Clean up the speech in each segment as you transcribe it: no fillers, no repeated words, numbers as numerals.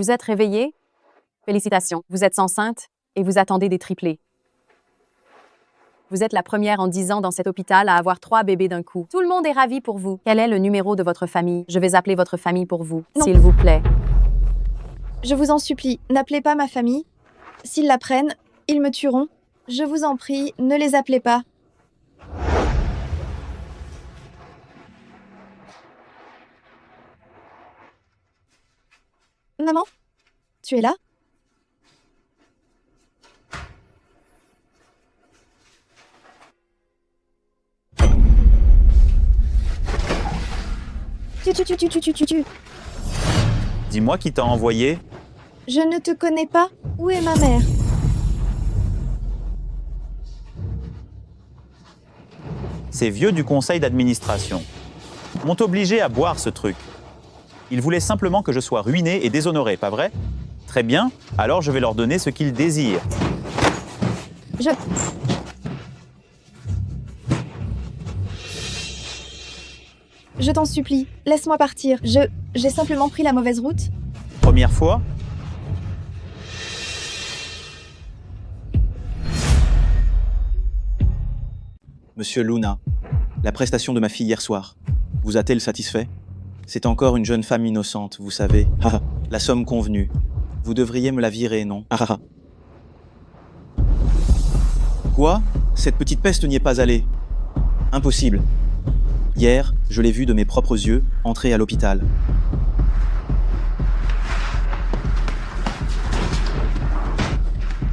Vous êtes réveillée? Félicitations, vous êtes enceinte et vous attendez des triplés. Vous êtes la première en 10 ans dans cet hôpital à avoir 3 bébés d'un coup. Tout le monde est ravi pour vous. Quel est le numéro de votre famille? Je vais appeler votre famille pour vous, Non. s'il vous plaît. Je vous en supplie, n'appelez pas ma famille. S'ils la prennent, ils me tueront. Je vous en prie, ne les appelez pas. Maman, tu es là? Tu. Dis-moi qui t'a envoyé. Je ne te connais pas. Où est ma mère? Ces vieux du conseil d'administration m'ont obligé à boire ce truc. Ils voulaient simplement que je sois ruiné et déshonoré, pas vrai? Très bien, alors je vais leur donner ce qu'ils désirent. Je t'en supplie, laisse-moi partir. J'ai simplement pris la mauvaise route. Première fois? Monsieur Luna, la prestation de ma fille hier soir, vous a-t-elle satisfait? C'est encore une jeune femme innocente, vous savez. La somme convenue. Vous devriez me la virer, non? Quoi? Cette petite peste n'y est pas allée. Impossible. Hier, je l'ai vue de mes propres yeux entrer à l'hôpital.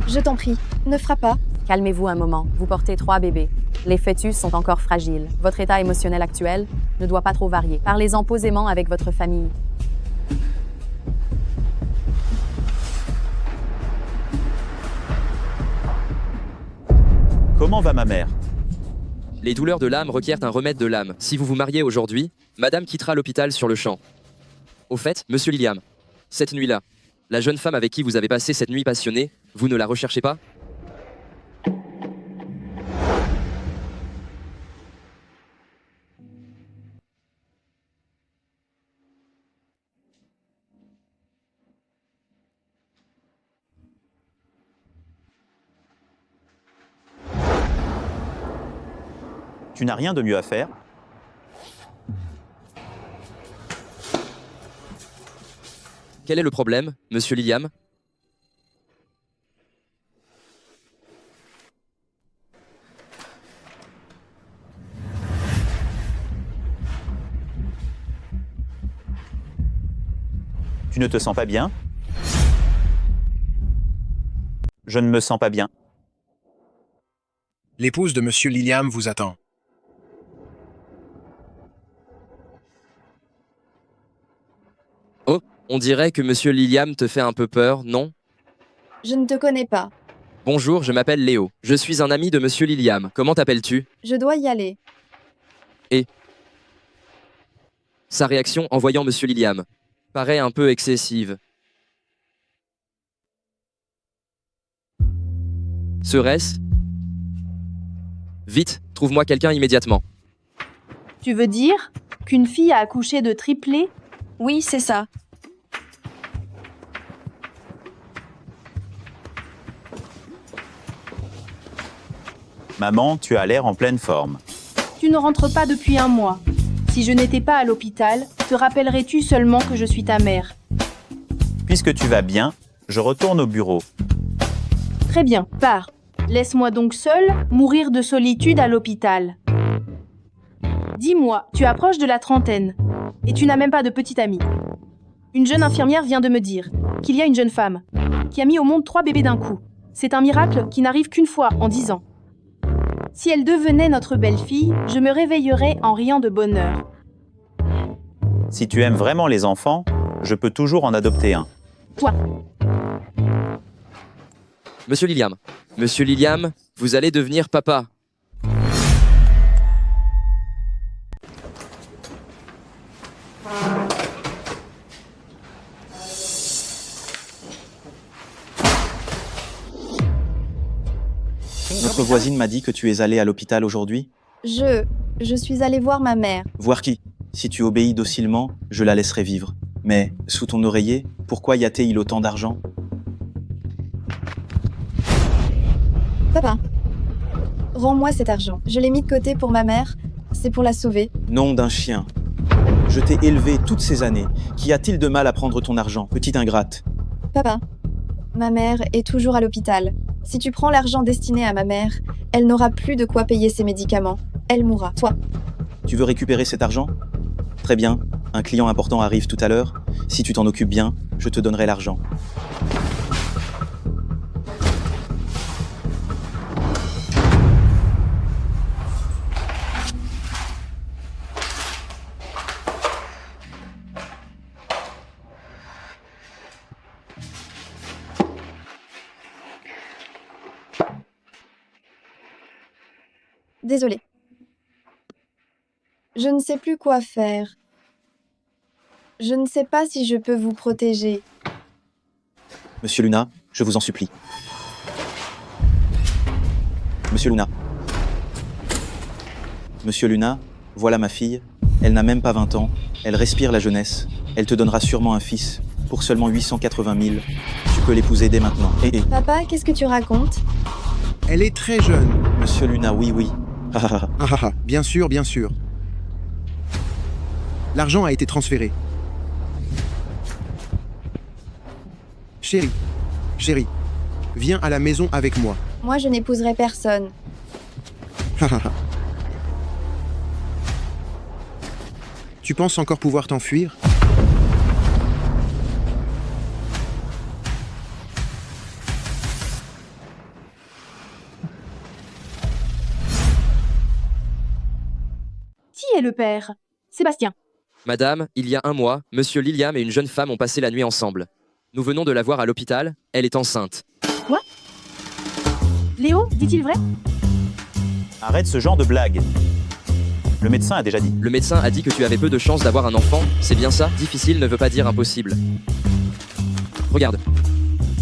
Je t'en prie, ne frappe pas. Calmez-vous un moment, vous portez 3 bébés. Les fœtus sont encore fragiles. Votre état émotionnel actuel ne doit pas trop varier. Parlez-en posément avec votre famille. Comment va ma mère? Les douleurs de l'âme requièrent un remède de l'âme. Si vous vous mariez aujourd'hui, madame quittera l'hôpital sur le champ. Au fait, monsieur Liliam, cette nuit-là, la jeune femme avec qui vous avez passé cette nuit passionnée, vous ne la recherchez pas? Tu n'as rien de mieux à faire? Quel est le problème, monsieur Liliam? Tu ne te sens pas bien? Je ne me sens pas bien. L'épouse de Monsieur Liliam vous attend. Oh, on dirait que monsieur Liliam te fait un peu peur, non? Je ne te connais pas. Bonjour, je m'appelle Léo. Je suis un ami de monsieur Liliam. Comment t'appelles-tu? Je dois y aller. Sa réaction en voyant monsieur Liliam paraît un peu excessive. Serait-ce? Vite, trouve-moi quelqu'un immédiatement. Tu veux dire qu'une fille a accouché de triplés? Oui, c'est ça. Maman, tu as l'air en pleine forme. Tu ne rentres pas depuis 1 mois. Si je n'étais pas à l'hôpital, te rappellerais-tu seulement que je suis ta mère? Puisque tu vas bien, je retourne au bureau. Très bien, pars. Laisse-moi donc seule mourir de solitude à l'hôpital. Dis-moi, tu approches de la trentaine et tu n'as même pas de petite amie. Une jeune infirmière vient de me dire qu'il y a une jeune femme qui a mis au monde 3 bébés d'un coup. C'est un miracle qui n'arrive qu'une fois en 10 ans. Si elle devenait notre belle-fille, je me réveillerais en riant de bonheur. Si tu aimes vraiment les enfants, je peux toujours en adopter un. Toi, Monsieur Liliam, vous allez devenir papa. Notre voisine m'a dit que tu es allé à l'hôpital aujourd'hui. Je suis allée voir ma mère. Voir qui? Si tu obéis docilement, je la laisserai vivre. Mais, sous ton oreiller, pourquoi y a-t-il autant d'argent? Papa, rends-moi cet argent. Je l'ai mis de côté pour ma mère. C'est pour la sauver. Nom d'un chien. Je t'ai élevé toutes ces années. Qu'y a-t-il de mal à prendre ton argent, petite ingrate? Papa, ma mère est toujours à l'hôpital. Si tu prends l'argent destiné à ma mère, elle n'aura plus de quoi payer ses médicaments. Elle mourra. Toi, Tu veux récupérer cet argent? Très bien, un client important arrive tout à l'heure. Si tu t'en occupes bien, je te donnerai l'argent. désolée. Je ne sais plus quoi faire. Je ne sais pas si je peux vous protéger. Monsieur Luna, je vous en supplie. Monsieur Luna. Monsieur Luna, voilà ma fille. Elle n'a même pas 20 ans. Elle respire la jeunesse. Elle te donnera sûrement un fils. Pour seulement 880 000. Tu peux l'épouser dès maintenant. Et, Papa, qu'est-ce que tu racontes? Elle est très jeune. Monsieur Luna, oui, oui. Bien sûr, bien sûr. L'argent a été transféré. Chérie, viens à la maison avec moi. Moi, je n'épouserai personne. Tu penses encore pouvoir t'enfuir? Qui est le père? Sébastien. Madame, il y a un mois, Monsieur Liliam et une jeune femme ont passé la nuit ensemble. Nous venons de la voir à l'hôpital, elle est enceinte. Léo, dit-il vrai? Arrête ce genre de blague. Le médecin a déjà dit. Le médecin a dit que tu avais peu de chances d'avoir un enfant, c'est bien ça? Difficile ne veut pas dire impossible. Regarde.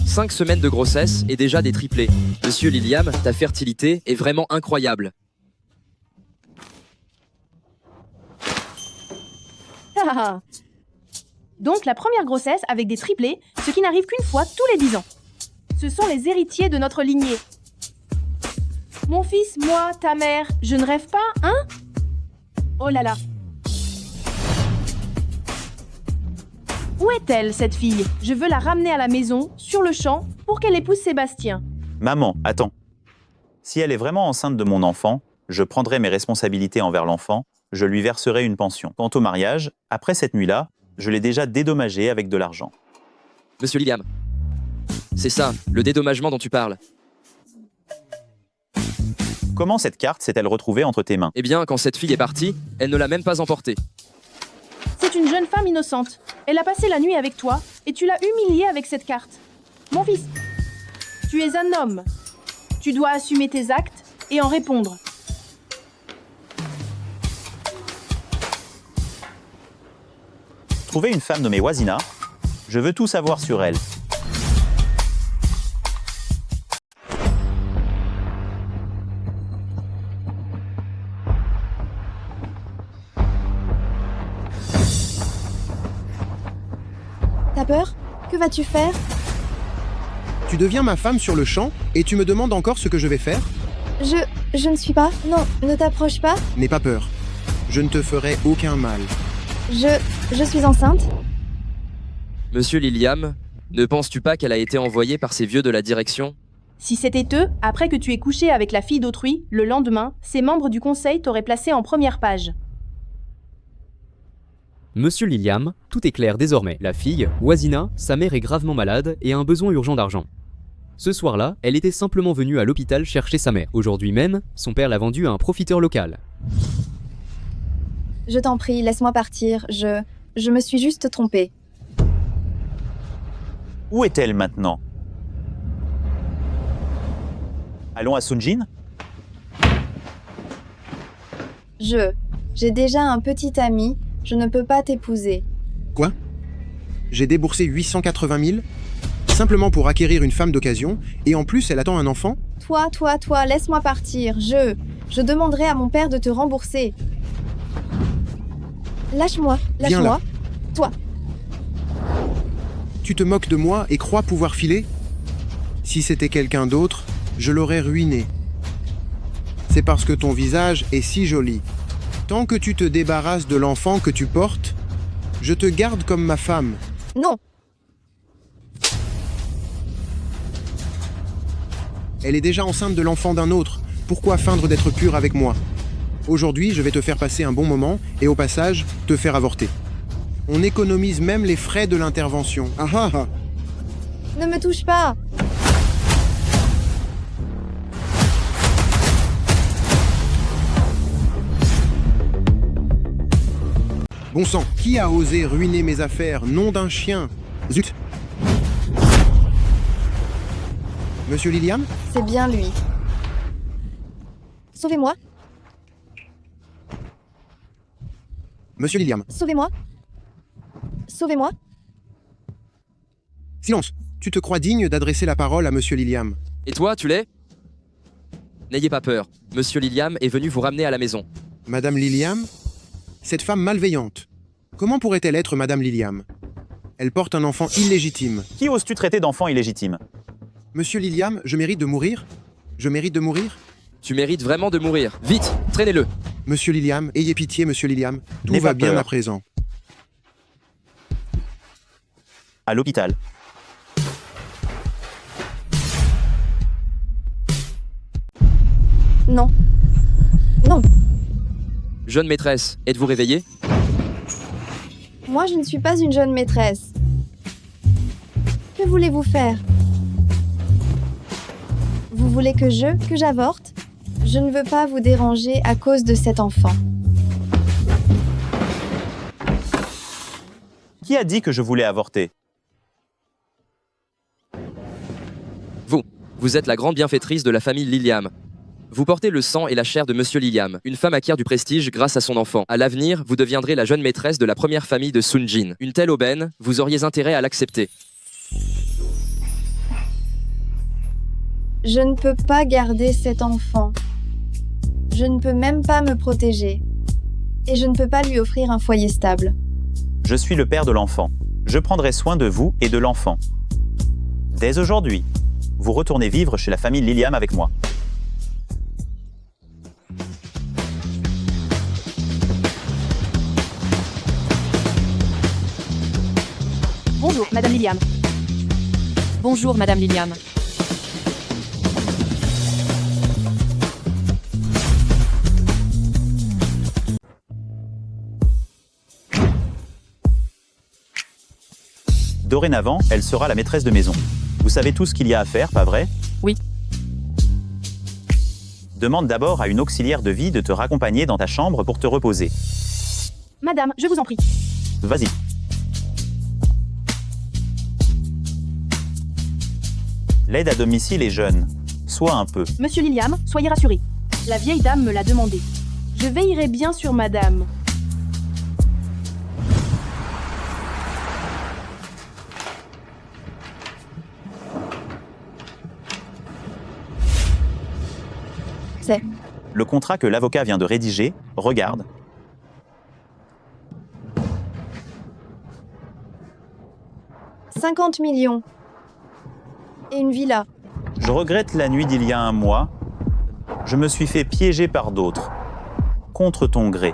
5 semaines de grossesse et déjà des triplés. Monsieur Liliam, ta fertilité est vraiment incroyable. Donc la première grossesse avec des triplés, ce qui n'arrive qu'une fois tous les 10 ans. Ce sont les héritiers de notre lignée. Mon fils, moi, ta mère, je ne rêve pas, hein? Oh là là. Où est-elle, cette fille? Je veux la ramener à la maison, sur le champ, pour qu'elle épouse Sébastien. Maman, attends. Si elle est vraiment enceinte de mon enfant, je prendrai mes responsabilités envers l'enfant, je lui verserai une pension. Quant au mariage, après cette nuit-là, je l'ai déjà dédommagé avec de l'argent. Monsieur Liliam. C'est ça, le dédommagement dont tu parles. Comment cette carte s'est-elle retrouvée entre tes mains? Eh bien, quand cette fille est partie, elle ne l'a même pas emportée. C'est une jeune femme innocente. Elle a passé la nuit avec toi, et tu l'as humiliée avec cette carte. Mon fils, tu es un homme. Tu dois assumer tes actes et en répondre. Trouver une femme nommée Wazina, je veux tout savoir sur elle. T'as peur? Que vas-tu faire? Tu deviens ma femme sur le champ et tu me demandes encore ce que je vais faire? Je ne suis pas. Non, ne t'approche pas. N'aie pas peur. Je ne te ferai aucun mal. Je suis enceinte. Monsieur Liliam, ne penses-tu pas qu'elle a été envoyée par ces vieux de la direction? Si c'était eux, après que tu aies couché avec la fille d'autrui, le lendemain, ces membres du conseil t'auraient placé en première page. Monsieur Liliam, tout est clair désormais. La fille, Wazina, sa mère est gravement malade et a un besoin urgent d'argent. Ce soir-là, elle était simplement venue à l'hôpital chercher sa mère. Aujourd'hui même, son père l'a vendue à un profiteur local. Je t'en prie, laisse-moi partir. Je me suis juste trompée. Où est-elle maintenant? Allons à Sunjin? J'ai déjà un petit ami. Je ne peux pas t'épouser. Quoi? J'ai déboursé 880 000 simplement pour acquérir une femme d'occasion et en plus elle attend un enfant? Toi, laisse-moi partir. Je demanderai à mon père de te rembourser. Lâche-moi. Viens là. Toi. Tu te moques de moi et crois pouvoir filer? Si c'était quelqu'un d'autre, je l'aurais ruiné. C'est parce que ton visage est si joli. Tant que tu te débarrasses de l'enfant que tu portes, je te garde comme ma femme. Non, Elle est déjà enceinte de l'enfant d'un autre. Pourquoi feindre d'être pure avec moi? Aujourd'hui, je vais te faire passer un bon moment et au passage, te faire avorter. On économise même les frais de l'intervention. Ah ah ah. ne me touche pas. Bon sang, qui a osé ruiner mes affaires, nom d'un chien? Zut! Monsieur Liliam? C'est bien lui. Sauvez-moi, Monsieur Liliam. sauvez-moi. Sauvez-moi. Silence! Tu te crois digne d'adresser la parole à Monsieur Liliam? Et toi, tu l'es? N'ayez pas peur. Monsieur Liliam est venu vous ramener à la maison. Madame Liliam? Cette femme malveillante. Comment pourrait-elle être Madame Liliam? Elle porte un enfant illégitime. Qui oses-tu traiter d'enfant illégitime? Monsieur Liliam, je mérite de mourir? Je mérite de mourir? Tu mérites vraiment de mourir. Vite, traînez-le. Monsieur Liliam, ayez pitié, Monsieur Liliam. Tout N'aie va pas bien peur. à présent. À l'hôpital. Non. Non, Jeune maîtresse, êtes-vous réveillée? moi je ne suis pas une jeune maîtresse. Que voulez-vous faire? Vous voulez que j'avorte? Je ne veux pas vous déranger à cause de cet enfant. Qui a dit que je voulais avorter? Vous êtes la grande bienfaitrice de la famille Liliam. Vous portez le sang et la chair de Monsieur Liliam. Une femme acquiert du prestige grâce à son enfant. À l'avenir, vous deviendrez la jeune maîtresse de la première famille de Sunjin. Une telle aubaine, vous auriez intérêt à l'accepter. Je ne peux pas garder cet enfant. Je ne peux même pas me protéger. Et je ne peux pas lui offrir un foyer stable. Je suis le père de l'enfant. Je prendrai soin de vous et de l'enfant. Dès aujourd'hui, vous retournez vivre chez la famille Liliam avec moi. Bonjour, Madame Liliam. Bonjour, Madame Liliam. Dorénavant, elle sera la maîtresse de maison. Vous savez tout ce qu'il y a à faire, pas vrai? Oui. Demande d'abord à une auxiliaire de vie de te raccompagner dans ta chambre pour te reposer. Madame, je vous en prie. Vas-y. L'aide à domicile est jeune. Sois un peu. Monsieur Liliam, soyez rassuré. La vieille dame me l'a demandé. Je veillerai bien sur madame. C'est Le contrat que l'avocat vient de rédiger, regarde. « 50 millions. Et une villa. Je regrette la nuit d'il y a un mois. Je me suis fait piéger par d'autres. Contre ton gré.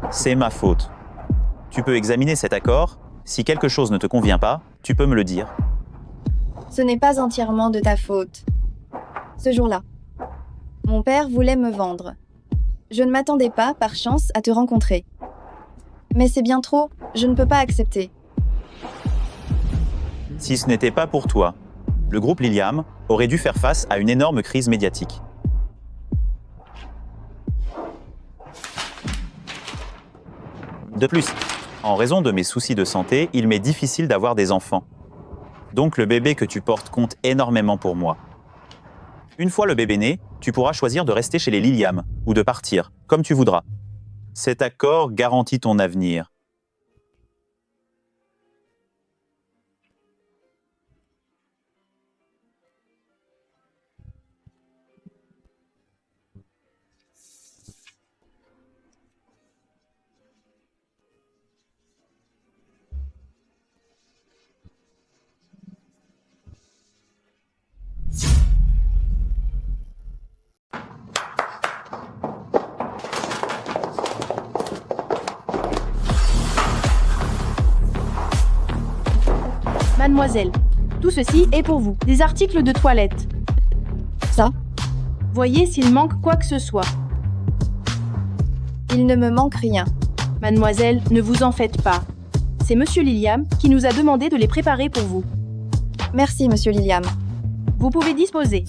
C'est ma faute. Tu peux examiner cet accord. Si quelque chose ne te convient pas, tu peux me le dire. Ce n'est pas entièrement de ta faute. Ce jour-là, mon père voulait me vendre. Je ne m'attendais pas, par chance, à te rencontrer. Mais c'est bien trop, je ne peux pas accepter. Si ce n'était pas pour toi, le groupe Liliam aurait dû faire face à une énorme crise médiatique. De plus, en raison de mes soucis de santé, il m'est difficile d'avoir des enfants. Donc le bébé que tu portes compte énormément pour moi. Une fois le bébé né, tu pourras choisir de rester chez les Liliam ou de partir, comme tu voudras. Cet accord garantit ton avenir. Mademoiselle, tout ceci est pour vous. Des articles de toilette. Ça, Voyez s'il manque quoi que ce soit. il ne me manque rien. Mademoiselle, ne vous en faites pas. C'est Monsieur Liliam qui nous a demandé de les préparer pour vous. Merci, Monsieur Liliam. Vous pouvez disposer.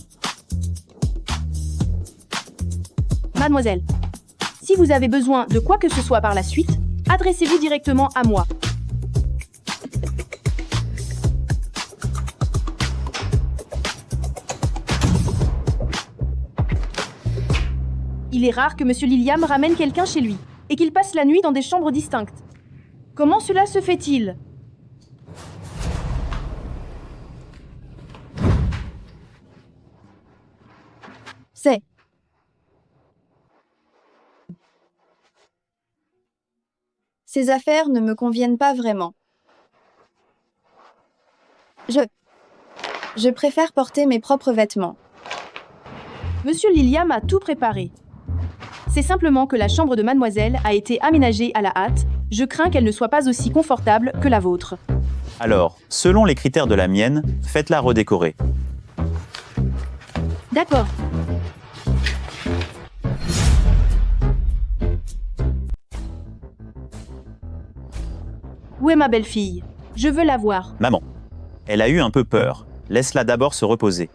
Mademoiselle, si vous avez besoin de quoi que ce soit par la suite, adressez-vous directement à moi. Il est rare que Monsieur Liliam ramène quelqu'un chez lui et qu'il passe la nuit dans des chambres distinctes. Comment cela se fait-il ? C'est... Ces affaires ne me conviennent pas vraiment. Je préfère porter mes propres vêtements. Monsieur Liliam a tout préparé. C'est simplement que la chambre de mademoiselle a été aménagée à la hâte. Je crains qu'elle ne soit pas aussi confortable que la vôtre. Alors, selon les critères de la mienne, faites-la redécorer. D'accord. Où est ma belle-fille ? Je veux la voir. Maman, elle a eu un peu peur. Laisse-la d'abord se reposer.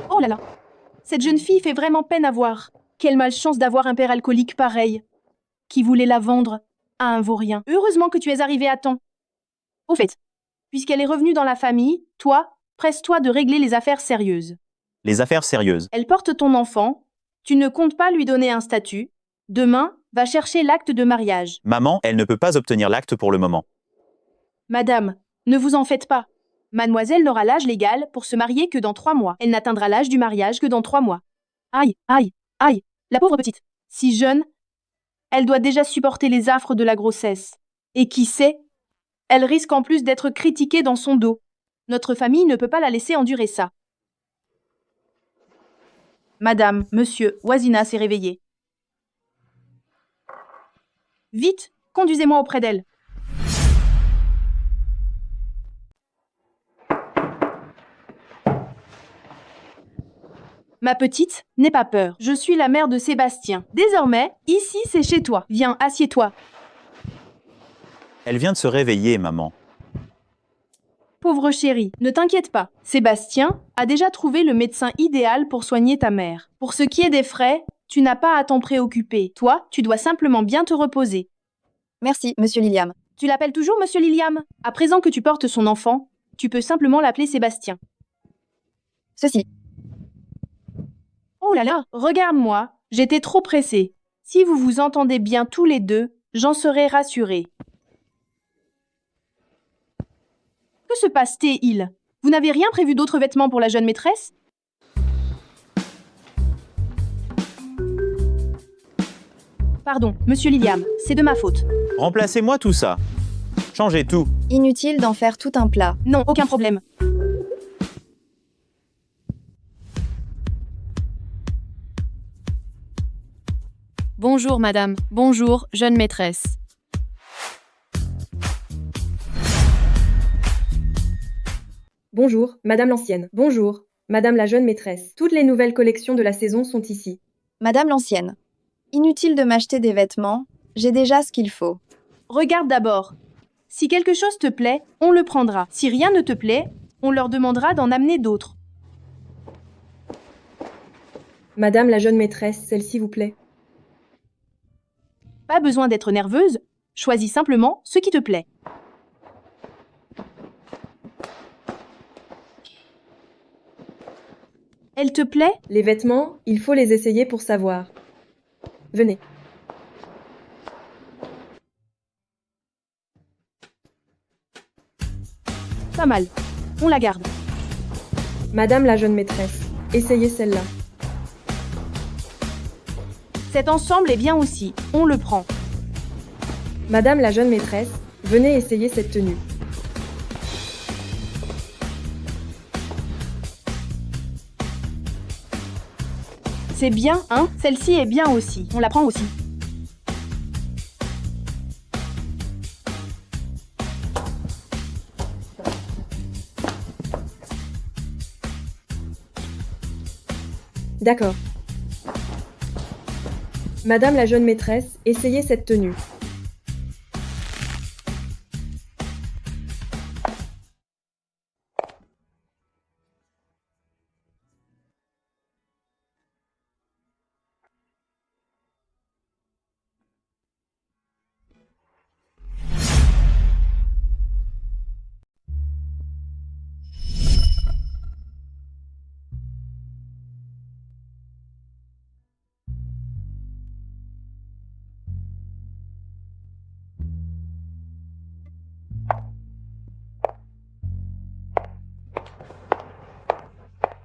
Oh là là. Cette jeune fille fait vraiment peine à voir. Quelle malchance d'avoir un père alcoolique pareil. Qui voulait la vendre à un vaurien. Heureusement que tu es arrivé à temps. Au fait, puisqu'elle est revenue dans la famille, toi, presse-toi de régler les affaires sérieuses. Les affaires sérieuses. Elle porte ton enfant. Tu ne comptes pas lui donner un statut. Demain, va chercher l'acte de mariage. Maman, elle ne peut pas obtenir l'acte pour le moment. Madame, ne vous en faites pas. Mademoiselle n'aura l'âge légal pour se marier que dans 3 mois. Elle n'atteindra l'âge du mariage que dans 3 mois. Aïe, aïe, aïe, la pauvre petite. Si jeune, elle doit déjà supporter les affres de la grossesse. Et qui sait, elle risque en plus d'être critiquée dans son dos. Notre famille ne peut pas la laisser endurer ça. Madame, monsieur, Oisina s'est réveillée. Vite, conduisez-moi auprès d'elle. Ma petite, n'aie pas peur. Je suis la mère de Sébastien. Désormais, ici c'est chez toi. Viens, assieds-toi. Elle vient de se réveiller, maman. Pauvre chérie, ne t'inquiète pas. Sébastien a déjà trouvé le médecin idéal pour soigner ta mère. Pour ce qui est des frais, tu n'as pas à t'en préoccuper. Toi, tu dois simplement bien te reposer. Merci, Monsieur Liliam. Tu l'appelles toujours Monsieur Liliam ? À présent que tu portes son enfant, tu peux simplement l'appeler Sébastien. Ceci. Oh là là, regarde-moi, j'étais trop pressée. Si vous vous entendez bien tous les deux, j'en serai rassurée. Que se passe-t-il ? Vous n'avez rien prévu d'autres vêtements pour la jeune maîtresse ? Pardon, Monsieur Liliam, c'est de ma faute. Remplacez-moi tout ça. Changez tout. Inutile d'en faire tout un plat. Non, aucun problème. Bonjour, madame. Bonjour, jeune maîtresse. Bonjour, Madame l'ancienne. Bonjour, Madame la jeune maîtresse. Toutes les nouvelles collections de la saison sont ici. Madame l'ancienne. Inutile de m'acheter des vêtements. J'ai déjà ce qu'il faut. Regarde d'abord. Si quelque chose te plaît, on le prendra. Si rien ne te plaît, on leur demandera d'en amener d'autres. Madame la jeune maîtresse, celle-ci s'il vous plaît. Pas besoin d'être nerveuse. Choisis simplement ce qui te plaît. Elle te plaît ? Les vêtements, il faut les essayer pour savoir. Venez. Pas mal. On la garde. Madame la jeune maîtresse, essayez celle-là. Cet ensemble est bien aussi. On le prend. Madame la jeune maîtresse, venez essayer cette tenue. C'est bien, hein ? Celle-ci est bien aussi. On la prend aussi. D'accord. Madame la jeune maîtresse, essayez cette tenue.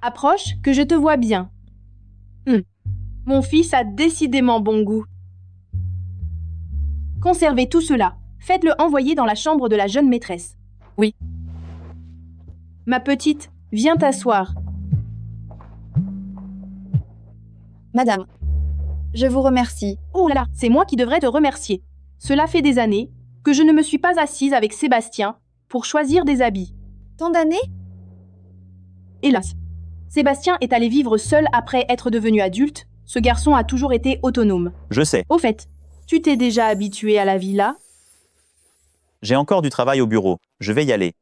Approche, que je te vois bien. Mon fils a décidément bon goût. Conservez tout cela. Faites-le envoyer dans la chambre de la jeune maîtresse. Oui. Ma petite, viens t'asseoir. Madame, je vous remercie. Oh là là, c'est moi qui devrais te remercier. Cela fait des années que je ne me suis pas assise avec Sébastien pour choisir des habits. Tant d'années? Hélas. Sébastien est allé vivre seul après être devenu adulte. Ce garçon a toujours été autonome. Je sais, Au fait, tu t'es déjà habitué à la vie là? j'ai encore du travail au bureau. Je vais y aller.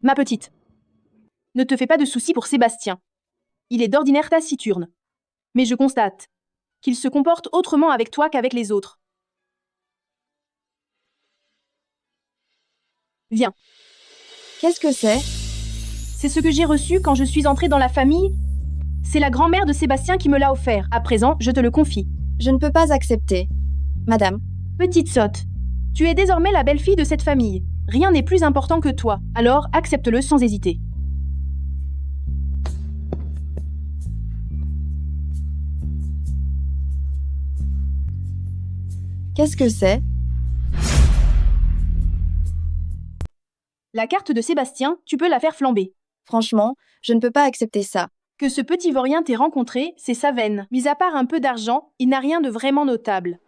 Ma petite. Ne te fais pas de soucis pour Sébastien. Il est d'ordinaire taciturne. Mais je constate qu'il se comporte autrement avec toi qu'avec les autres. Viens, Qu'est-ce que c'est? c'est ce que j'ai reçu quand je suis entrée dans la famille. C'est la grand-mère de Sébastien qui me l'a offert. À présent, je te le confie. Je ne peux pas accepter. Madame, Petite sotte, tu es désormais la belle-fille de cette famille. Rien n'est plus important que toi, alors accepte-le sans hésiter. qu'est-ce que c'est? La carte de Sébastien, tu peux la faire flamber. Franchement, je ne peux pas accepter ça. Que ce petit vaurien t'ait rencontré, c'est sa veine. Mis à part un peu d'argent, il n'a rien de vraiment notable.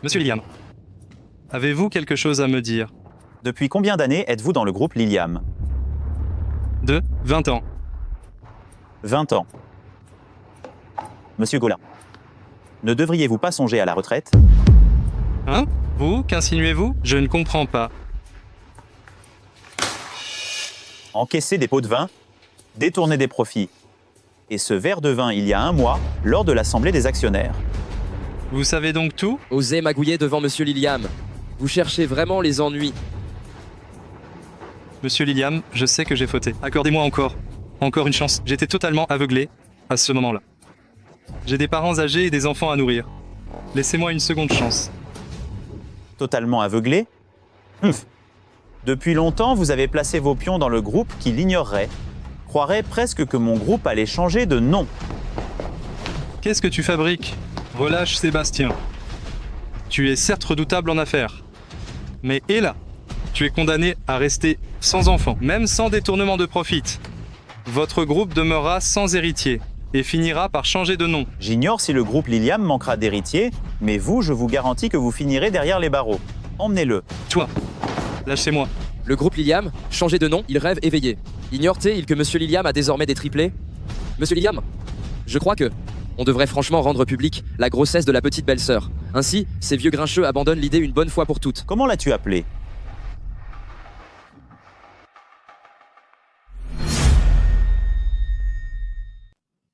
Monsieur Liliam, avez-vous quelque chose à me dire? Depuis combien d'années êtes-vous dans le groupe Liliam? De 20 ans. 20 ans. Monsieur Gaulin, ne devriez-vous pas songer à la retraite? Hein? Vous? Qu'insinuez-vous? Je ne comprends pas. Encaisser des pots de vin, détourner des profits. Et ce verre de vin il y a 1 mois, lors de l'Assemblée des actionnaires. Vous savez donc tout? Osez magouiller devant Monsieur Liliam. Vous cherchez vraiment les ennuis. Monsieur Liliam, je sais que j'ai fauté. Accordez-moi encore une chance. J'étais totalement aveuglé à ce moment-là. J'ai des parents âgés et des enfants à nourrir. Laissez-moi une seconde chance. Totalement aveuglé? Depuis longtemps, vous avez placé vos pions dans le groupe qui l'ignorerait. Croirait presque que mon groupe allait changer de nom. Qu'est-ce que tu fabriques? Relâche Sébastien. Tu es certes redoutable en affaires. Mais et là, tu es condamné à rester sans enfant, même sans détournement de profit. Votre groupe demeurera sans héritier et finira par changer de nom. J'ignore si le groupe Liliam manquera d'héritiers, mais vous, je vous garantis que vous finirez derrière les barreaux. Emmenez-le. Toi, lâchez-moi. Le groupe Liliam, changé de nom, il rêve éveillé. Ignore-t-il que Monsieur Liliam a désormais des triplés? Monsieur Liliam, je crois que on devrait franchement rendre public la grossesse de la petite belle-sœur. Ainsi, ces vieux grincheux abandonnent l'idée une bonne fois pour toutes. Comment l'as-tu appelé?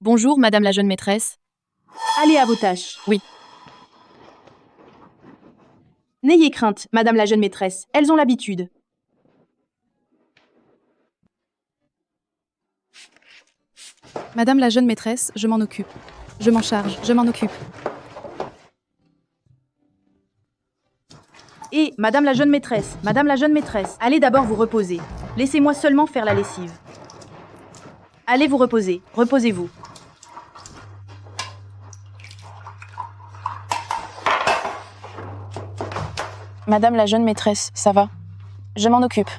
Bonjour, madame la jeune maîtresse. Allez à vos tâches. Oui. N'ayez crainte, madame la jeune maîtresse, elles ont l'habitude. Madame la jeune maîtresse, je m'en occupe. Je m'en charge, je m'en occupe. Et, madame la jeune maîtresse, allez d'abord vous reposer. Laissez-moi seulement faire la lessive. Allez vous reposer, reposez-vous. Madame la jeune maîtresse, ça va? Je m'en occupe.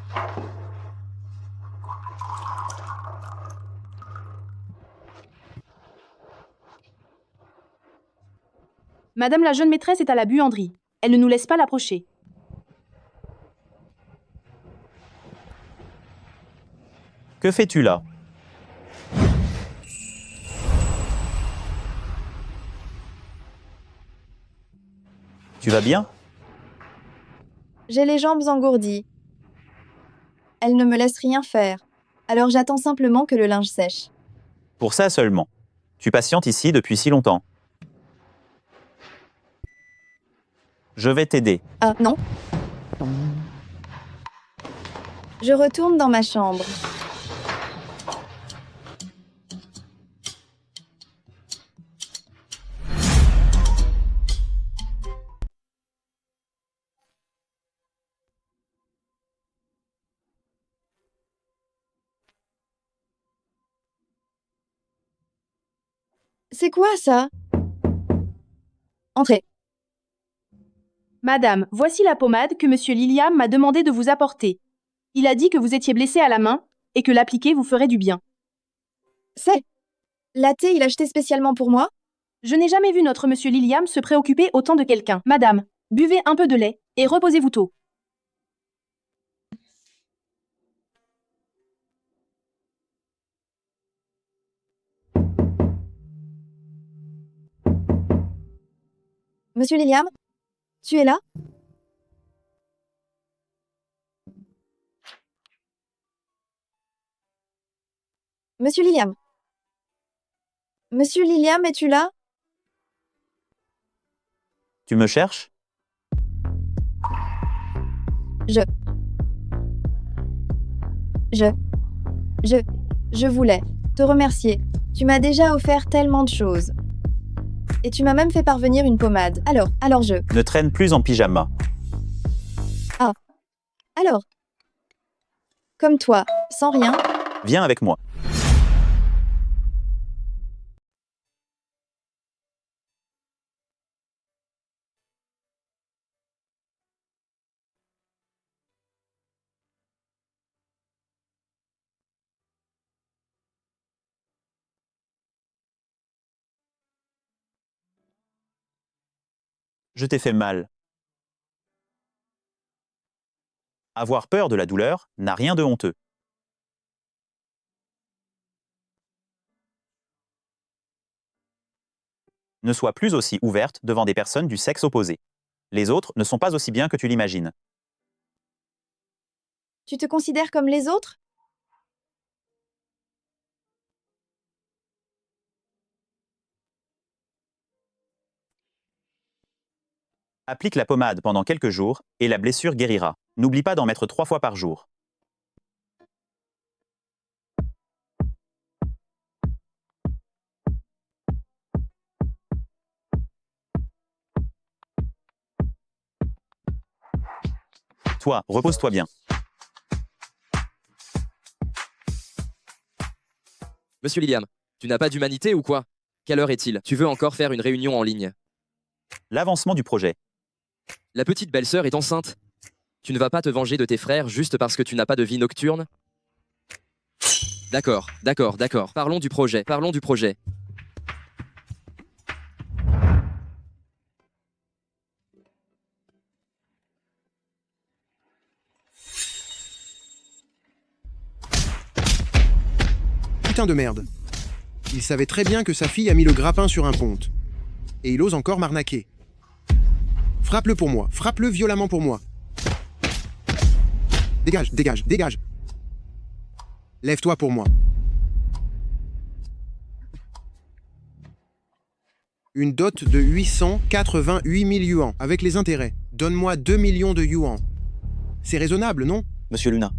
Madame la jeune maîtresse est à la buanderie. Elle ne nous laisse pas l'approcher. Que fais-tu là? Tu vas bien? J'ai les jambes engourdies. Elle ne me laisse rien faire. Alors j'attends simplement que le linge sèche. Pour ça seulement. Tu patientes ici depuis si longtemps. Je vais t'aider. Ah, non. Je retourne dans ma chambre. C'est quoi ça? Entrez. Madame, voici la pommade que Monsieur Liliam m'a demandé de vous apporter. Il a dit que vous étiez blessée à la main et que l'appliquer vous ferait du bien. C'est... Latte, il a acheté spécialement pour moi? Je n'ai jamais vu notre Monsieur Liliam se préoccuper autant de quelqu'un. Madame, buvez un peu de lait et reposez-vous tôt. Monsieur Liliam? Tu es là? Monsieur Liliam? Monsieur Liliam, es-tu là? Tu me cherches? Je voulais te remercier. Tu m'as déjà offert tellement de choses. Et tu m'as même fait parvenir une pommade. Alors je... Ne traîne plus en pyjama. Alors? Comme toi, sans rien? Viens avec moi. Je t'ai fait mal. Avoir peur de la douleur n'a rien de honteux. Ne sois plus aussi ouverte devant des personnes du sexe opposé. Les autres ne sont pas aussi bien que tu l'imagines. Tu te considères comme les autres? Applique la pommade pendant quelques jours et la blessure guérira. N'oublie pas d'en mettre 3 fois par jour. Toi, repose-toi bien. Monsieur Liliam, tu n'as pas d'humanité ou quoi? Quelle heure est-il? Tu veux encore faire une réunion en ligne? L'avancement du projet. La petite belle-sœur est enceinte. Tu ne vas pas te venger de tes frères juste parce que tu n'as pas de vie nocturne? D'accord. Parlons du projet. Putain de merde. Il savait très bien que sa fille a mis le grappin sur un ponte. Et il ose encore m'arnaquer. Frappe-le pour moi. Frappe-le violemment pour moi. Dégage. Lève-toi pour moi. Une dot de 888 000 yuans, avec les intérêts. Donne-moi 2 millions de yuans. C'est raisonnable, non? Monsieur Luna,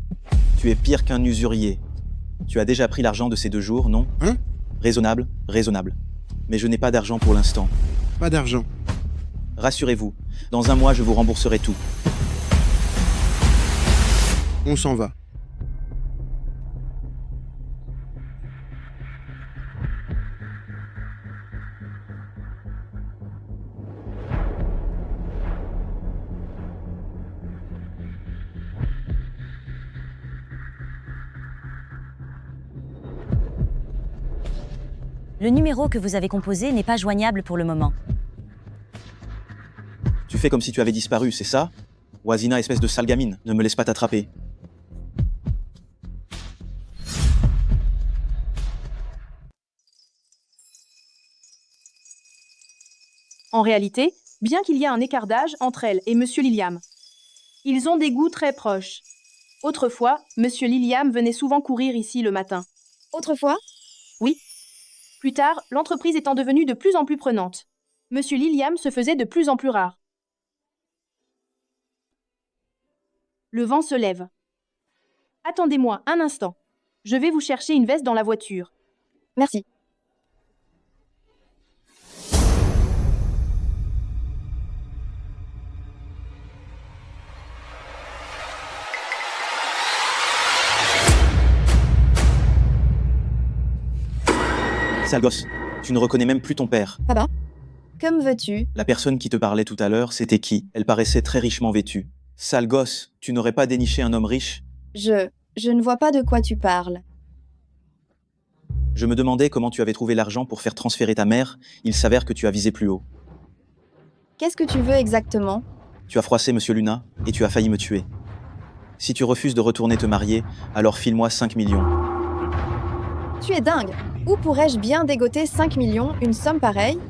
tu es pire qu'un usurier. Tu as déjà pris l'argent de ces 2 jours, non? Hein? Raisonnable. Mais je n'ai pas d'argent pour l'instant. Pas d'argent. Rassurez-vous, dans un mois, je vous rembourserai tout. On s'en va. Le numéro que vous avez composé n'est pas joignable pour le moment. Tu fais comme si tu avais disparu, c'est ça? Wazina, espèce de sale gamine, ne me laisse pas t'attraper. En réalité, bien qu'il y ait un écart d'âge entre elle et Monsieur Liliam, ils ont des goûts très proches. Autrefois, Monsieur Liliam venait souvent courir ici le matin. Autrefois? Oui. Plus tard, l'entreprise étant devenue de plus en plus prenante, Monsieur Liliam se faisait de plus en plus rare. Le vent se lève. Attendez-moi un instant. Je vais vous chercher une veste dans la voiture. Merci. Sale gosse, tu ne reconnais même plus ton père. Papa? Comme veux-tu? La personne qui te parlait tout à l'heure, c'était qui? Elle paraissait très richement vêtue. Sale gosse, tu n'aurais pas déniché un homme riche? Je ne vois pas de quoi tu parles. Je me demandais comment tu avais trouvé l'argent pour faire transférer ta mère, il s'avère que tu as visé plus haut. Qu'est-ce que tu veux exactement? Tu as froissé Monsieur Luna, et tu as failli me tuer. Si tu refuses de retourner te marier, alors file-moi 5 millions. Tu es dingue! Où pourrais-je bien dégoter 5 millions, une somme pareille?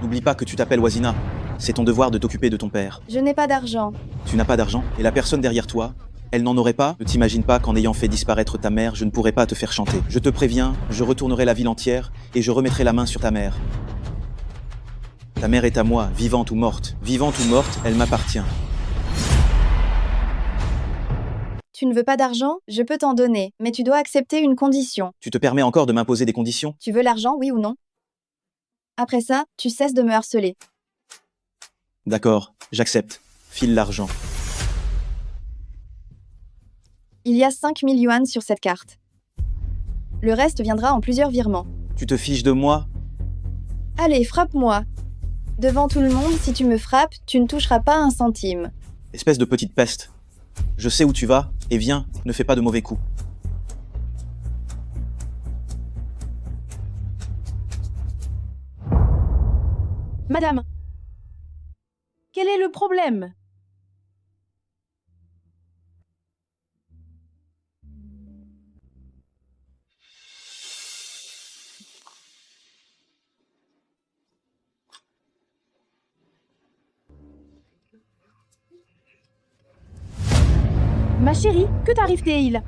N'oublie pas que tu t'appelles Wazina. C'est ton devoir de t'occuper de ton père. Je n'ai pas d'argent. Tu n'as pas d'argent, et la personne derrière toi, elle n'en aurait pas? Ne t'imagine pas qu'en ayant fait disparaître ta mère, je ne pourrais pas te faire chanter. Je te préviens, je retournerai la ville entière, et je remettrai la main sur ta mère. Ta mère est à moi, vivante ou morte. Vivante ou morte, elle m'appartient. Tu ne veux pas d'argent? Je peux t'en donner, mais tu dois accepter une condition. Tu te permets encore de m'imposer des conditions? Tu veux l'argent, oui ou non? Après ça, tu cesses de me harceler. D'accord, j'accepte. File l'argent. Il y a 5 000 yuan sur cette carte. Le reste viendra en plusieurs virements. Tu te fiches de moi? Allez, frappe-moi. Devant tout le monde, si tu me frappes, tu ne toucheras pas un centime. Espèce de petite peste. Je sais où tu vas, et viens, ne fais pas de mauvais coups. Madame, quel est le problème? Ma chérie, que t'arrive-t-il?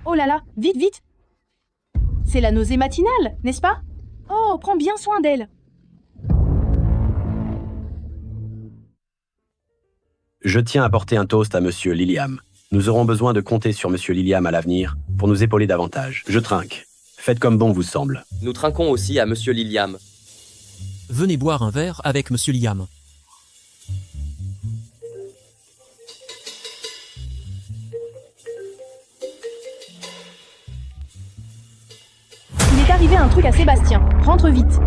Oh là là, vite, vite! C'est la nausée matinale, n'est-ce pas? Oh, prends bien soin d'elle. Je tiens à porter un toast à Monsieur Liliam. Nous aurons besoin de compter sur Monsieur Liliam à l'avenir pour nous épauler davantage. Je trinque. Faites comme bon vous semble. Nous trinquons aussi à Monsieur Liliam. Venez boire un verre avec Monsieur Liam. Il est arrivé un truc à Sébastien. Rentre vite.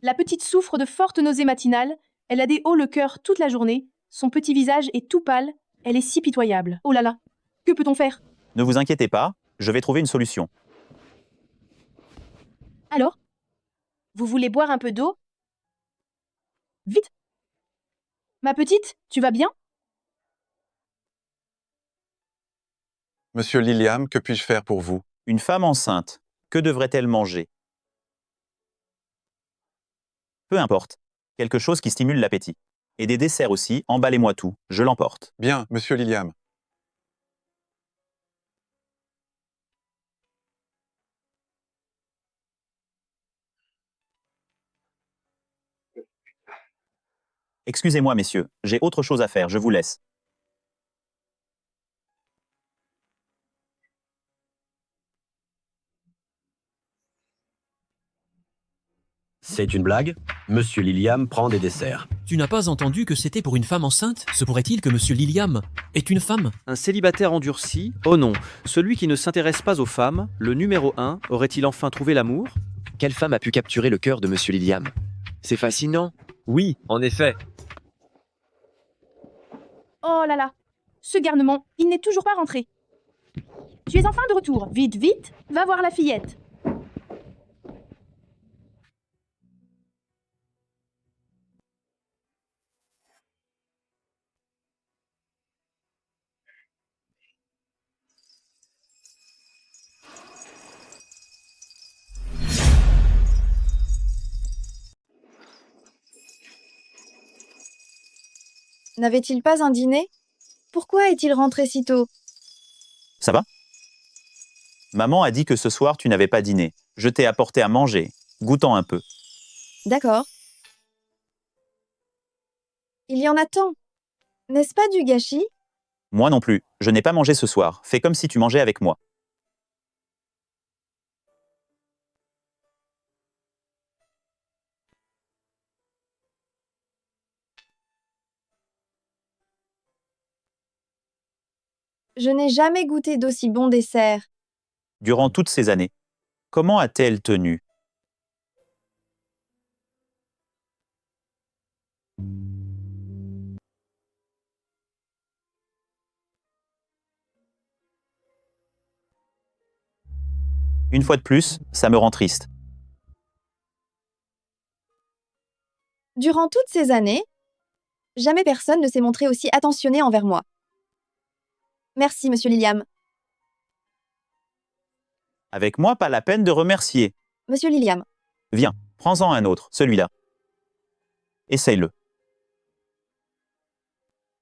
La petite souffre de fortes nausées matinales. Elle a des hauts le cœur toute la journée. Son petit visage est tout pâle. Elle est si pitoyable. Oh là là. Que peut-on faire? Ne vous inquiétez pas, je vais trouver une solution. Alors? Vous voulez boire un peu d'eau? Vite! Ma petite, tu vas bien? Monsieur Liliam, que puis-je faire pour vous? Une femme enceinte, que devrait-elle manger? Peu importe, quelque chose qui stimule l'appétit. Et des desserts aussi, emballez-moi tout, je l'emporte. Bien, Monsieur Liliam. Excusez-moi, messieurs, j'ai autre chose à faire, je vous laisse. C'est une blague? Monsieur Liliam prend des desserts. Tu n'as pas entendu que c'était pour une femme enceinte? Se pourrait-il que Monsieur Liliam est une femme? Un célibataire endurci? Oh non, celui qui ne s'intéresse pas aux femmes, le numéro 1, aurait-il enfin trouvé l'amour? Quelle femme a pu capturer le cœur de Monsieur Liliam? C'est fascinant. Oui, en effet. Oh là là. Ce garnement, il n'est toujours pas rentré. Tu es enfin de retour. Vite, vite, va voir la fillette. N'avait-il pas un dîner? Pourquoi est-il rentré si tôt? Ça va? Maman a dit que ce soir, tu n'avais pas dîné. Je t'ai apporté à manger, goûtant un peu. D'accord. Il y en a tant. N'est-ce pas du gâchis? Moi non plus. Je n'ai pas mangé ce soir. Fais comme si tu mangeais avec moi. Je n'ai jamais goûté d'aussi bon dessert. Durant toutes ces années, comment a-t-elle tenu? Une fois de plus, ça me rend triste. Durant toutes ces années, jamais personne ne s'est montré aussi attentionné envers moi. Merci, Monsieur Liliam. Avec moi, pas la peine de remercier. Monsieur Liliam. Viens, prends-en un autre, celui-là. Essaye-le.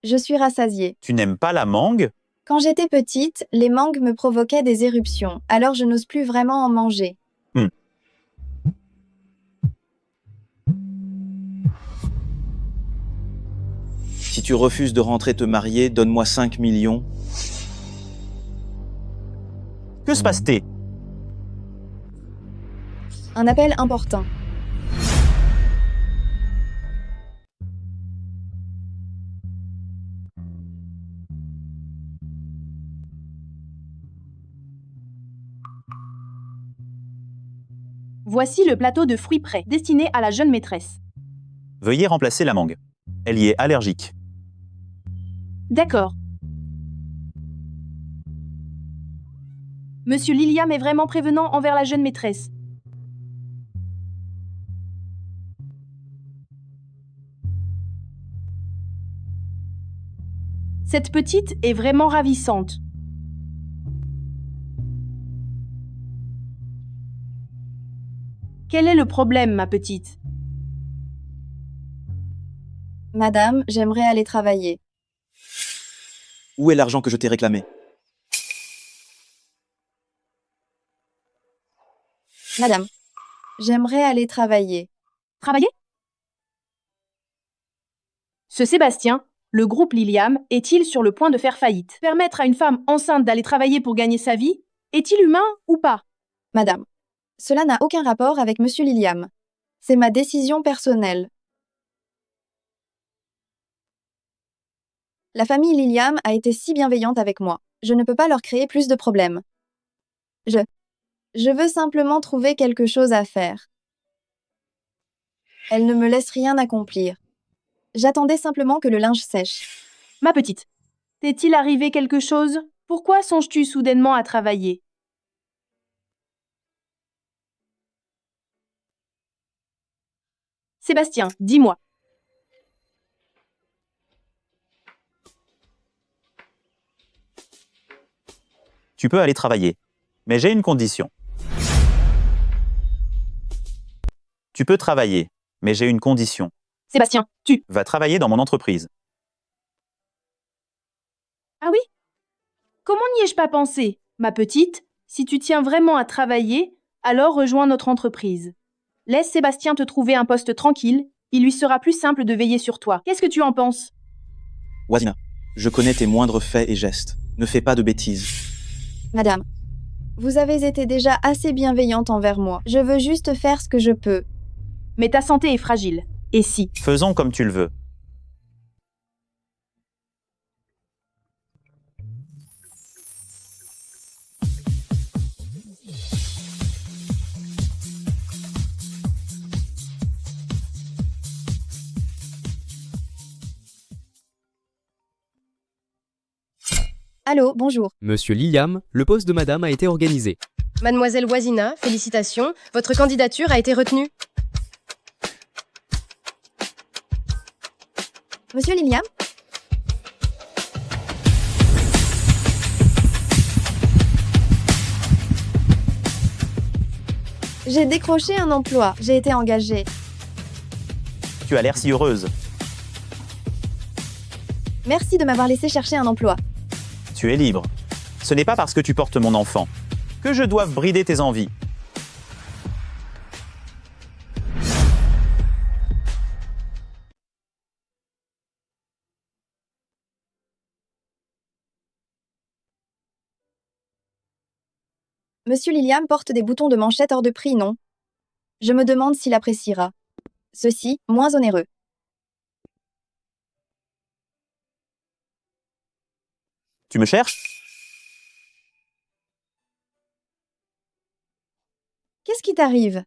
Je suis rassasiée. Tu n'aimes pas la mangue? Quand j'étais petite, les mangues me provoquaient des éruptions, alors je n'ose plus vraiment en manger. Si tu refuses de rentrer te marier, donne-moi 5 millions. Que se passe-t-il? Un appel important. Voici le plateau de fruits prêts, destiné à la jeune maîtresse. Veuillez remplacer la mangue. Elle y est allergique. D'accord. Monsieur Liliam est vraiment prévenant envers la jeune maîtresse. Cette petite est vraiment ravissante. Quel est le problème, ma petite? Madame, j'aimerais aller travailler. Où est l'argent que je t'ai réclamé? Madame, j'aimerais aller travailler. Travailler? Ce Sébastien, le groupe Liliam, est-il sur le point de faire faillite? Permettre à une femme enceinte d'aller travailler pour gagner sa vie, est-il humain ou pas? Madame, cela n'a aucun rapport avec Monsieur Liliam. C'est ma décision personnelle. La famille Liliam a été si bienveillante avec moi. Je ne peux pas leur créer plus de problèmes. Je veux simplement trouver quelque chose à faire. Elle ne me laisse rien accomplir. J'attendais simplement que le linge sèche. Ma petite, t'est-il arrivé quelque chose? Pourquoi songes-tu soudainement à travailler? Sébastien, dis-moi. Tu peux aller travailler, mais j'ai une condition. Tu peux travailler, mais j'ai une condition. Sébastien, tu vas travailler dans mon entreprise. Ah oui? Comment n'y ai-je pas pensé? Ma petite, si tu tiens vraiment à travailler, alors rejoins notre entreprise. Laisse Sébastien te trouver un poste tranquille, il lui sera plus simple de veiller sur toi. Qu'est-ce que tu en penses? Wazina, je connais tes moindres faits et gestes. Ne fais pas de bêtises. Madame, vous avez été déjà assez bienveillante envers moi. Je veux juste faire ce que je peux. Mais ta santé est fragile. Et si? Faisons comme tu le veux. Allô, bonjour. Monsieur Liliam, le poste de madame a été organisé. Mademoiselle Wazina, félicitations, votre candidature a été retenue. Monsieur Liliam? J'ai décroché un emploi, j'ai été engagée. Tu as l'air si heureuse. Merci de m'avoir laissé chercher un emploi. Tu es libre. Ce n'est pas parce que tu portes mon enfant que je doive brider tes envies. Monsieur Liliam porte des boutons de manchette hors de prix, non? Je me demande s'il appréciera. Ceci, moins onéreux. Tu me cherches? Qu'est-ce qui t'arrive?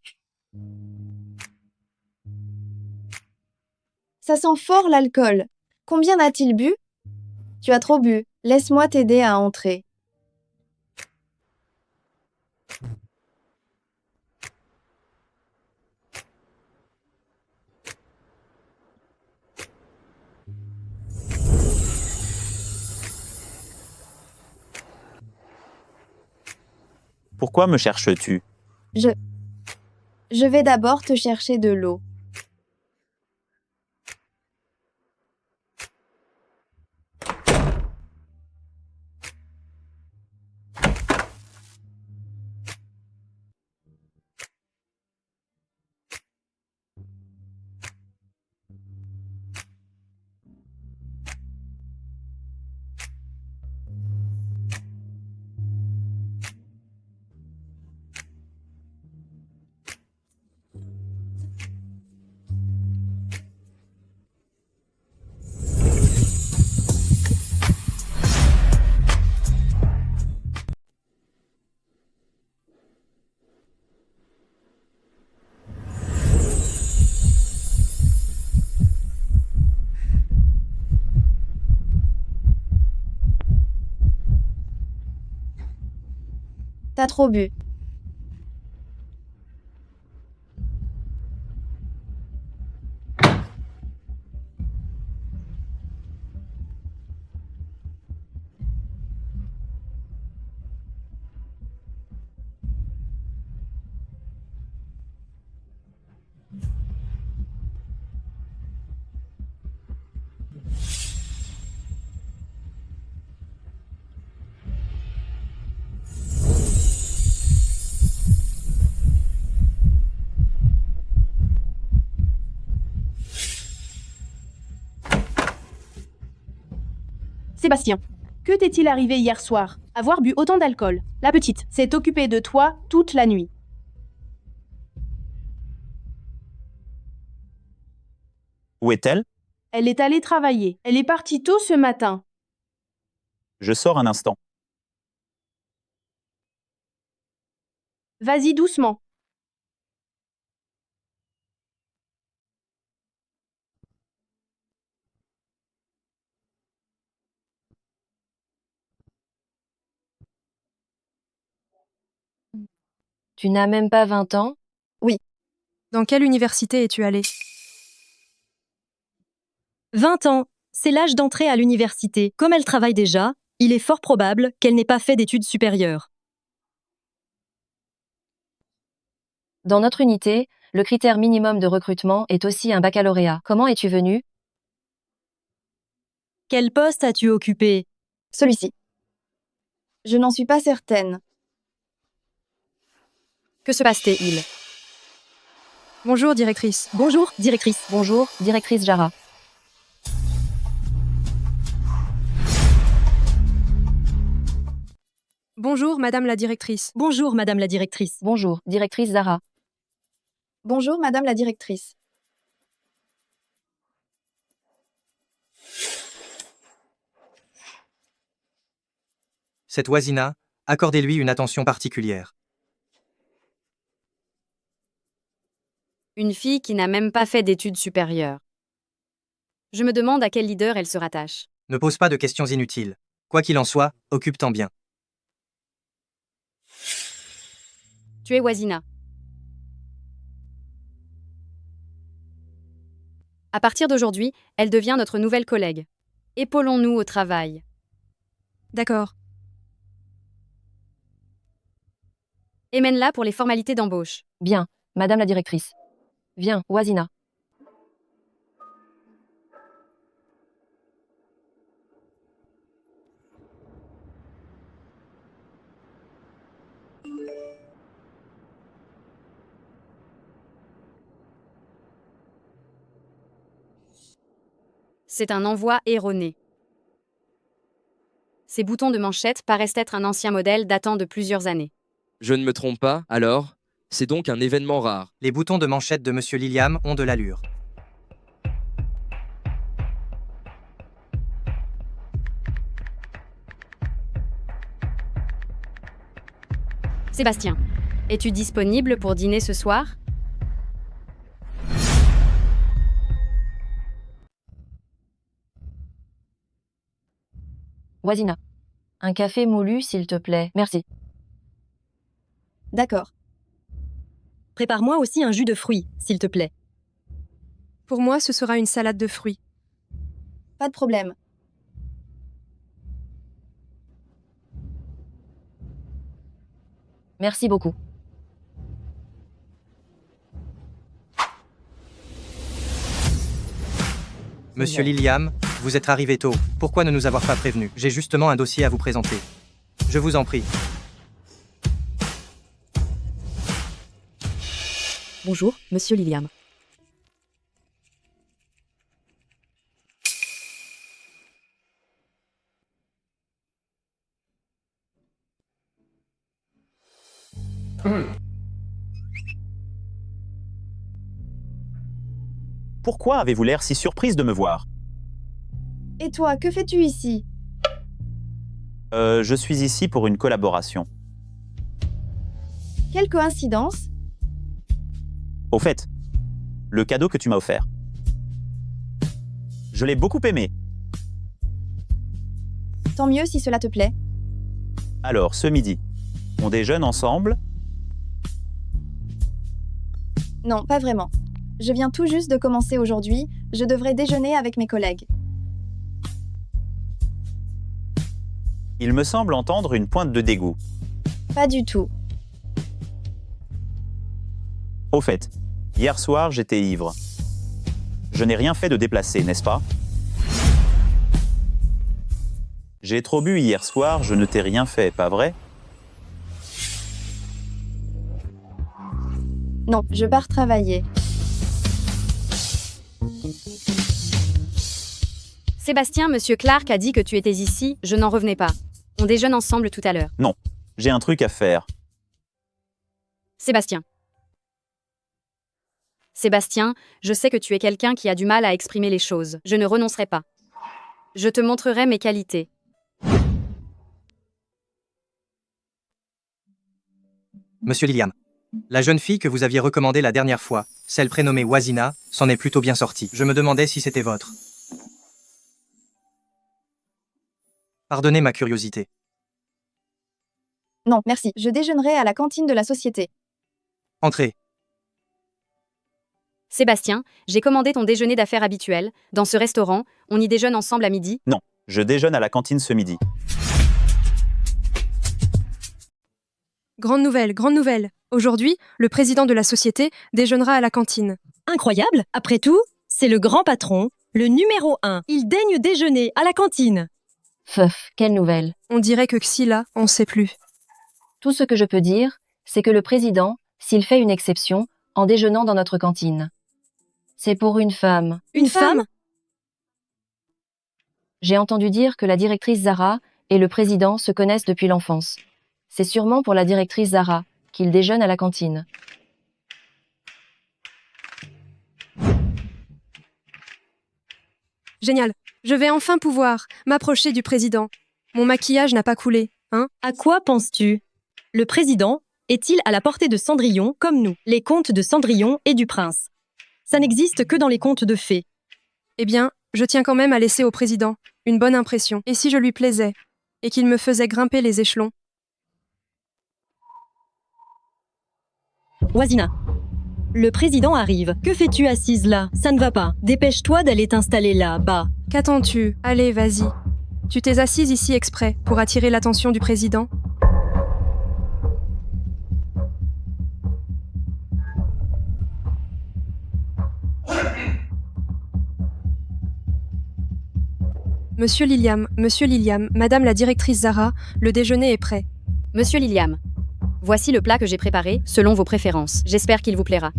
Ça sent fort l'alcool. Combien a-t-il bu? Tu as trop bu. Laisse-moi t'aider à entrer. Pourquoi me cherches-tu? Je vais d'abord te chercher de l'eau. T'as trop bu. Sébastien, que t'est-il arrivé hier soir? Avoir bu autant d'alcool. La petite s'est occupée de toi toute la nuit. Où est-elle? Elle est allée travailler. Elle est partie tôt ce matin. Je sors un instant. Vas-y doucement. Tu n'as même pas 20 ans? Oui. Dans quelle université es-tu allée? 20 ans, c'est l'âge d'entrée à l'université. Comme elle travaille déjà, il est fort probable qu'elle n'ait pas fait d'études supérieures. Dans notre unité, le critère minimum de recrutement est aussi un baccalauréat. Comment es-tu venu? Quel poste as-tu occupé? Celui-ci. Je n'en suis pas certaine. Que se passe-t-il? Bonjour, directrice. Bonjour, directrice. Bonjour, directrice Jara. Bonjour, madame la directrice. Bonjour, madame la directrice. Bonjour, directrice Zara. Bonjour, madame la directrice. Cette Oisina, accordez-lui une attention particulière. Une fille qui n'a même pas fait d'études supérieures. Je me demande à quel leader elle se rattache. Ne pose pas de questions inutiles. Quoi qu'il en soit, occupe-t'en bien. Tu es Oisina. À partir d'aujourd'hui, elle devient notre nouvelle collègue. Épaulons-nous au travail. D'accord. Et mène-la pour les formalités d'embauche. Bien, madame la directrice. Viens, Oisina. C'est un envoi erroné. Ces boutons de manchette paraissent être un ancien modèle datant de plusieurs années. Je ne me trompe pas, alors? C'est donc un événement rare. Les boutons de manchette de Monsieur Liliam ont de l'allure. Sébastien, es-tu disponible pour dîner ce soir? Voisina. Un café moulu, s'il te plaît. Merci. D'accord. Prépare-moi aussi un jus de fruits, s'il te plaît. Pour moi, ce sera une salade de fruits. Pas de problème. Merci beaucoup. Monsieur Liliam, vous êtes arrivé tôt. Pourquoi ne nous avoir pas prévenus? J'ai justement un dossier à vous présenter. Je vous en prie. Bonjour, Monsieur Liliam. Pourquoi avez-vous l'air si surprise de me voir? Et toi, que fais-tu ici? Je suis ici pour une collaboration. Quelle coïncidence? Au fait, le cadeau que tu m'as offert. Je l'ai beaucoup aimé. Tant mieux si cela te plaît. Alors, ce midi, on déjeune ensemble? Non, pas vraiment. Je viens tout juste de commencer aujourd'hui. Je devrais déjeuner avec mes collègues. Il me semble entendre une pointe de dégoût. Pas du tout. Au fait, hier soir, j'étais ivre. Je n'ai rien fait de déplacé, n'est-ce pas? J'ai trop bu hier soir, je ne t'ai rien fait, pas vrai? Non, je pars travailler. Sébastien, Monsieur Clark a dit que tu étais ici, je n'en revenais pas. On déjeune ensemble tout à l'heure. Non, j'ai un truc à faire. Sébastien. Sébastien, je sais que tu es quelqu'un qui a du mal à exprimer les choses. Je ne renoncerai pas. Je te montrerai mes qualités. Monsieur Liliam, la jeune fille que vous aviez recommandée la dernière fois, celle prénommée Wazina, s'en est plutôt bien sortie. Je me demandais si c'était votre. Pardonnez ma curiosité. Non, merci. Je déjeunerai à la cantine de la société. Entrez. Sébastien, j'ai commandé ton déjeuner d'affaires habituel. Dans ce restaurant, on y déjeune ensemble à midi. Non, je déjeune à la cantine ce midi. Grande nouvelle, grande nouvelle. Aujourd'hui, le président de la société déjeunera à la cantine. Incroyable. Après tout, c'est le grand patron, le numéro 1. Il daigne déjeuner à la cantine. Feuf, quelle nouvelle. On dirait que Xila, on sait plus. Tout ce que je peux dire, c'est que le président, s'il fait une exception, en déjeunant dans notre cantine. C'est pour une femme. Une femme? J'ai entendu dire que la directrice Zara et le président se connaissent depuis l'enfance. C'est sûrement pour la directrice Zara qu'il déjeune à la cantine. Génial. Je vais enfin pouvoir m'approcher du président. Mon maquillage n'a pas coulé, hein? À quoi penses-tu? Le président est-il à la portée de Cendrillon comme nous, les contes de Cendrillon et du prince? Ça n'existe que dans les contes de fées. Eh bien, je tiens quand même à laisser au président une bonne impression. Et si je lui plaisais, et qu'il me faisait grimper les échelons? Wazina. Le président arrive. Que fais-tu assise là? Ça ne va pas. Dépêche-toi d'aller t'installer là-bas. Qu'attends-tu? Allez, vas-y. Tu t'es assise ici exprès pour attirer l'attention du président? Monsieur Liliam, Madame la directrice Zara, le déjeuner est prêt. Monsieur Liliam, voici le plat que j'ai préparé, selon vos préférences. J'espère qu'il vous plaira.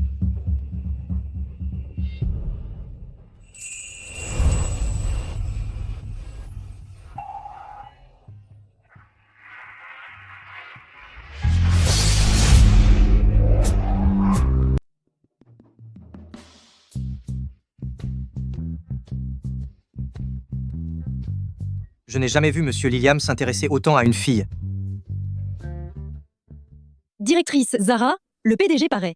Je n'ai jamais vu Monsieur Liliam s'intéresser autant à une fille. Directrice Zara, le PDG paraît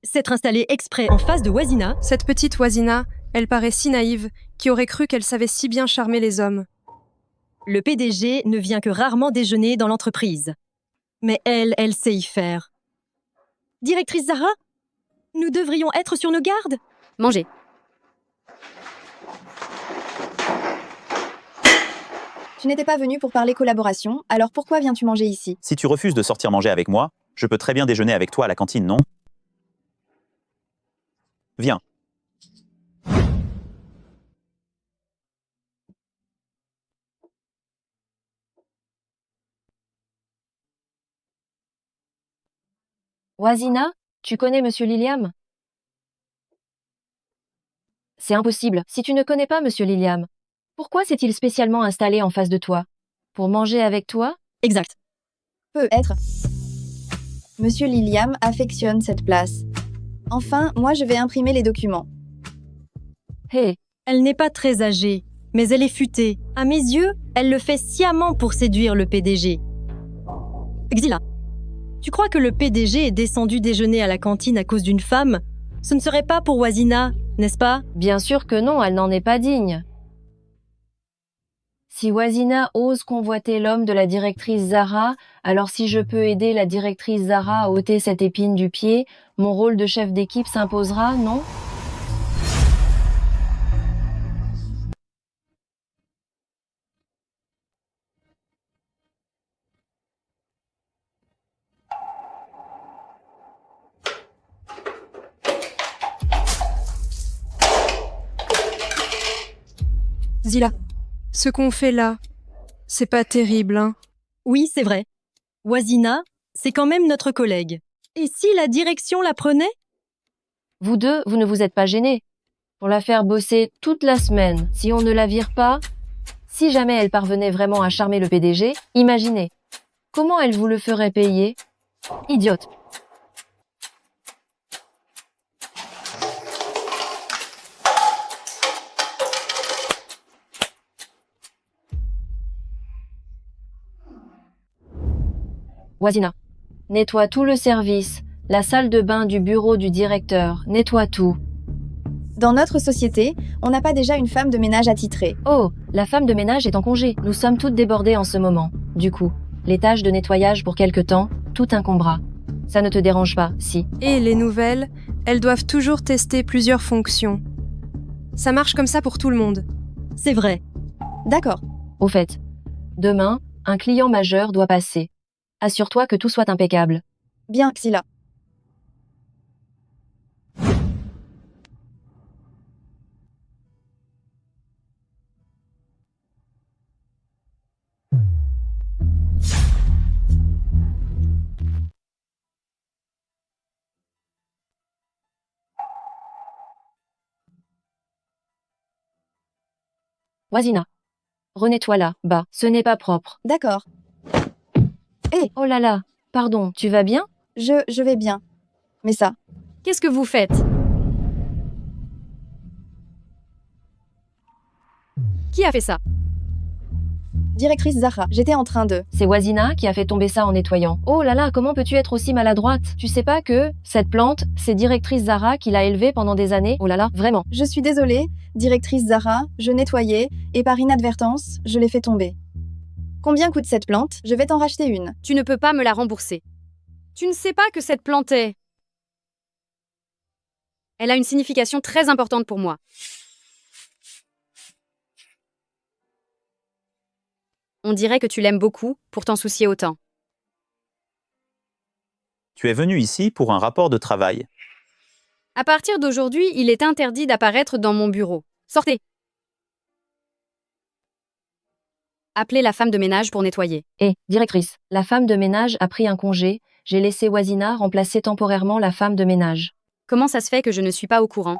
s'être installé exprès en face de Wazina. Cette petite Wazina, elle paraît si naïve, qui aurait cru qu'elle savait si bien charmer les hommes. Le PDG ne vient que rarement déjeuner dans l'entreprise. Mais elle sait y faire. Directrice Zara, nous devrions être sur nos gardes. Mangez. Tu n'étais pas venu pour parler collaboration, alors pourquoi viens-tu manger ici? Si tu refuses de sortir manger avec moi, je peux très bien déjeuner avec toi à la cantine, non? Viens. Wazina, tu connais Monsieur Liliam? C'est impossible. Si tu ne connais pas Monsieur Liliam, pourquoi s'est-il spécialement installé en face de toi? Pour manger avec toi? Exact. Peut être. Monsieur Liliam affectionne cette place. Enfin, moi je vais imprimer les documents. Hé, Elle n'est pas très âgée, mais elle est futée. À mes yeux, elle le fait sciemment pour séduire le PDG. Xila, tu crois que le PDG est descendu déjeuner à la cantine à cause d'une femme? Ce ne serait pas pour Wazina, n'est-ce pas? bien sûr que non, elle n'en est pas digne. Si Wazina ose convoiter l'homme de la directrice Zara, alors si je peux aider la directrice Zara à ôter cette épine du pied, mon rôle de chef d'équipe s'imposera, non? Zila, ce qu'on fait là, c'est pas terrible, hein? Oui, c'est vrai. Wazina, c'est quand même notre collègue. Et si la direction la prenait? Vous deux, vous ne vous êtes pas gênés pour la faire bosser toute la semaine. Si on ne la vire pas, si jamais elle parvenait vraiment à charmer le PDG, imaginez. Comment elle vous le ferait payer? Idiote. Wazina, nettoie tout le service, la salle de bain du bureau du directeur, nettoie tout. Dans notre société, on n'a pas déjà une femme de ménage attitrée. Oh, la femme de ménage est en congé. Nous sommes toutes débordées en ce moment. Du coup, les tâches de nettoyage pour quelque temps, tout incombera. Ça ne te dérange pas, si. Et les nouvelles, elles doivent toujours tester plusieurs fonctions. Ça marche comme ça pour tout le monde. C'est vrai. D'accord. Au fait, demain, un client majeur doit passer. Assure-toi que tout soit impeccable. Bien, Xila. Wazina, renettoie là, bas, ce n'est pas propre. D'accord. Oh là là, pardon, tu vas bien? Je vais bien. Mais ça. Qu'est-ce que vous faites? Qui a fait ça? Directrice Zara, j'étais en train de... C'est Wazina qui a fait tomber ça en nettoyant. Oh là là, comment peux-tu être aussi maladroite? Tu sais pas que, cette plante, c'est directrice Zara qui l'a élevée pendant des années? Oh là là, vraiment. Je suis désolée, directrice Zara, je nettoyais, et par inadvertance, je l'ai fait tomber. Combien coûte cette plante? Je vais t'en racheter une. Tu ne peux pas me la rembourser. Tu ne sais pas que cette plante est... Elle a une signification très importante pour moi. On dirait que tu l'aimes beaucoup, pour t'en soucier autant. Tu es venu ici pour un rapport de travail. À partir d'aujourd'hui, il est interdit d'apparaître dans mon bureau. Sortez! Appelez la femme de ménage pour nettoyer. Directrice, la femme de ménage a pris un congé. J'ai laissé Wazina remplacer temporairement la femme de ménage. Comment ça se fait que je ne suis pas au courant?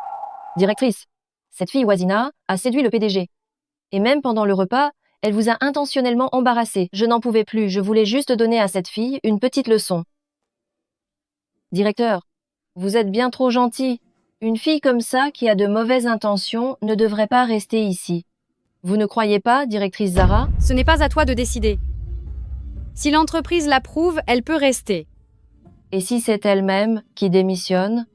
Directrice, cette fille Wazina a séduit le PDG. Et même pendant le repas, elle vous a intentionnellement embarrassé. Je n'en pouvais plus, je voulais juste donner à cette fille une petite leçon. Directeur, vous êtes bien trop gentil. Une fille comme ça, qui a de mauvaises intentions, ne devrait pas rester ici. Vous ne croyez pas, directrice Zara? Ce n'est pas à toi de décider. Si l'entreprise l'approuve, elle peut rester. Et si c'est elle-même qui démissionne?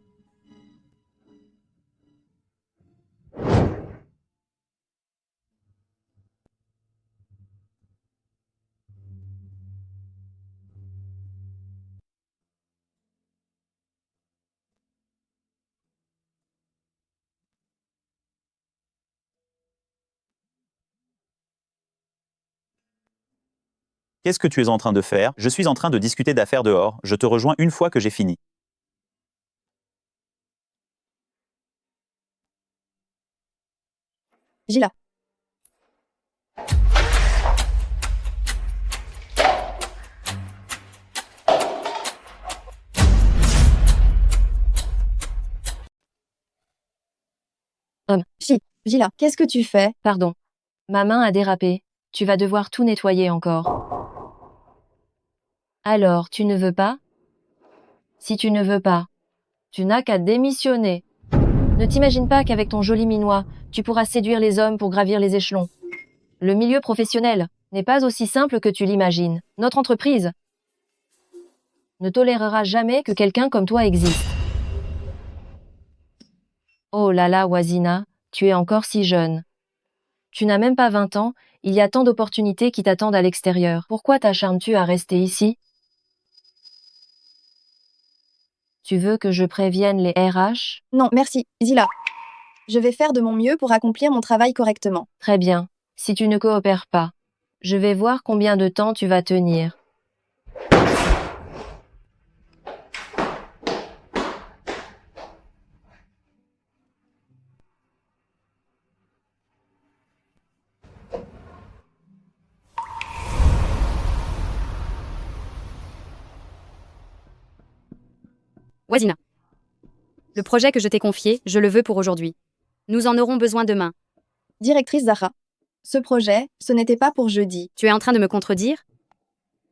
Qu'est-ce que tu es en train de faire? Je suis en train de discuter d'affaires dehors. Je te rejoins une fois que j'ai fini. Gila. Gila, qu'est-ce que tu fais? Pardon. Ma main a dérapé. Tu vas devoir tout nettoyer encore. Alors, tu ne veux pas? Si tu ne veux pas, tu n'as qu'à démissionner. Ne t'imagine pas qu'avec ton joli minois, tu pourras séduire les hommes pour gravir les échelons. Le milieu professionnel n'est pas aussi simple que tu l'imagines. Notre entreprise ne tolérera jamais que quelqu'un comme toi existe. Oh là là, Wazina, tu es encore si jeune. Tu n'as même pas 20 ans, il y a tant d'opportunités qui t'attendent à l'extérieur. Pourquoi t'acharnes-tu à rester ici? Tu veux que je prévienne les RH? Non, merci, Zila. Je vais faire de mon mieux pour accomplir mon travail correctement. Très bien. Si tu ne coopères pas, je vais voir combien de temps tu vas tenir. Wazina. Le projet que je t'ai confié, je le veux pour aujourd'hui. Nous en aurons besoin demain. Directrice Zara. Ce projet, ce n'était pas pour jeudi. Tu es en train de me contredire?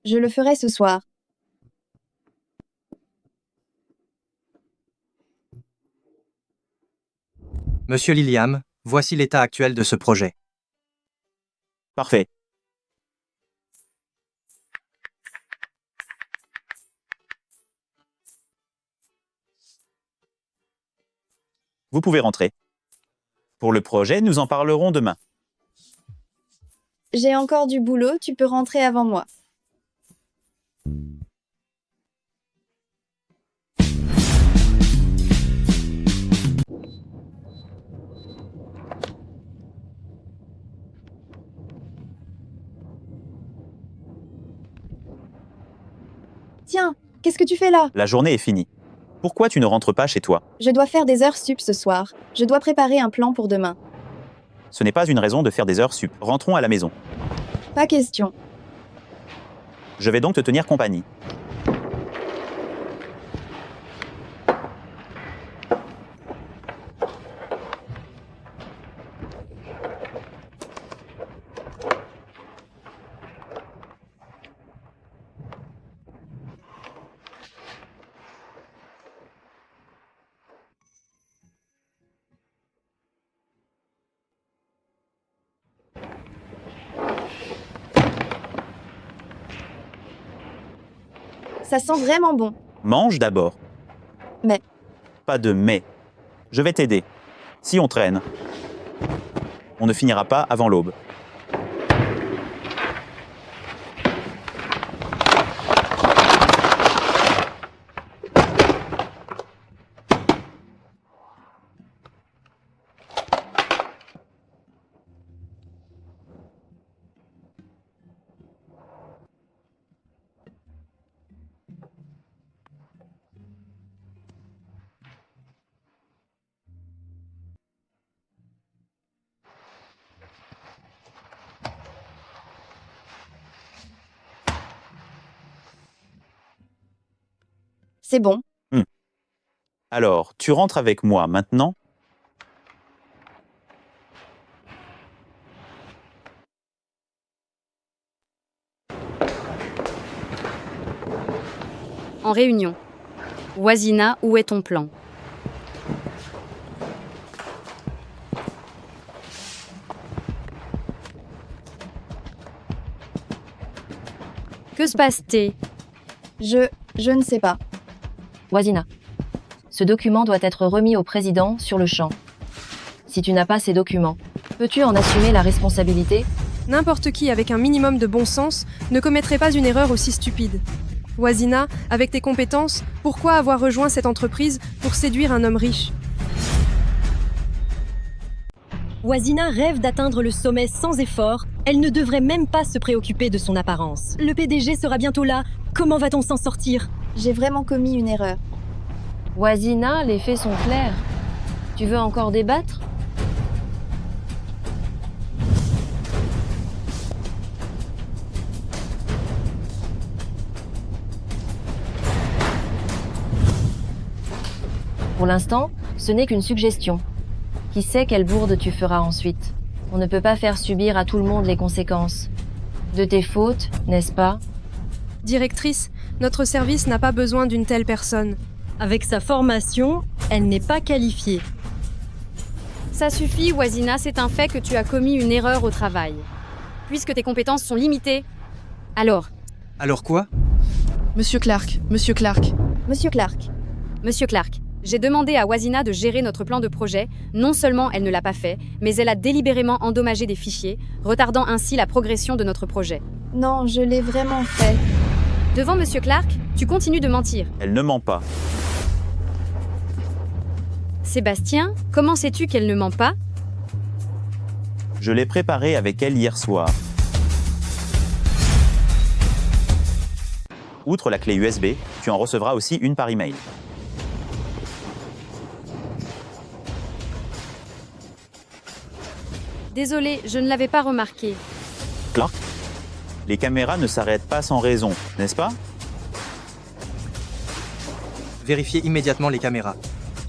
Je le ferai ce soir. Monsieur Liliam, voici l'état actuel de ce projet. Parfait. Vous pouvez rentrer. Pour le projet, nous en parlerons demain. J'ai encore du boulot, tu peux rentrer avant moi. Tiens, qu'est-ce que tu fais là? La journée est finie. Pourquoi tu ne rentres pas chez toi? Je dois faire des heures sup ce soir. Je dois préparer un plan pour demain. Ce n'est pas une raison de faire des heures sup. Rentrons à la maison. Pas question. Je vais donc te tenir compagnie. Ça sent vraiment bon. Mange d'abord. Mais. Pas de mais. Je vais t'aider. Si on traîne, on ne finira pas avant l'aube. C'est bon. Alors, tu rentres avec moi maintenant? En réunion. Wazina, où est ton plan? Que se passe-t-il? Je ne sais pas. Wazina. Ce document doit être remis au président sur le champ. Si tu n'as pas ces documents, peux-tu en assumer la responsabilité? N'importe qui avec un minimum de bon sens ne commettrait pas une erreur aussi stupide. Wazina, avec tes compétences, pourquoi avoir rejoint cette entreprise pour séduire un homme riche? Wazina rêve d'atteindre le sommet sans effort. Elle ne devrait même pas se préoccuper de son apparence. Le PDG sera bientôt là. Comment va-t-on s'en sortir? J'ai vraiment commis une erreur. Wazina, les faits sont clairs. Tu veux encore débattre? Pour l'instant, ce n'est qu'une suggestion. Qui sait quelle bourde tu feras ensuite? On ne peut pas faire subir à tout le monde les conséquences. De tes fautes, n'est-ce pas? Directrice, notre service n'a pas besoin d'une telle personne. Avec sa formation, elle n'est pas qualifiée. Ça suffit, Wazina, c'est un fait que tu as commis une erreur au travail. Puisque tes compétences sont limitées. Alors? Alors quoi? Monsieur Clark, Monsieur Clark. Monsieur Clark. Monsieur Clark, j'ai demandé à Wazina de gérer notre plan de projet. Non seulement elle ne l'a pas fait, mais elle a délibérément endommagé des fichiers, retardant ainsi la progression de notre projet. Non, je l'ai vraiment fait. Devant Monsieur Clark, tu continues de mentir. Elle ne ment pas. Sébastien, comment sais-tu qu'elle ne ment pas? Je l'ai préparée avec elle hier soir. Outre la clé USB, tu en recevras aussi une par email. Désolé, je ne l'avais pas remarqué. Clark, les caméras ne s'arrêtent pas sans raison, n'est-ce pas? Vérifiez immédiatement les caméras.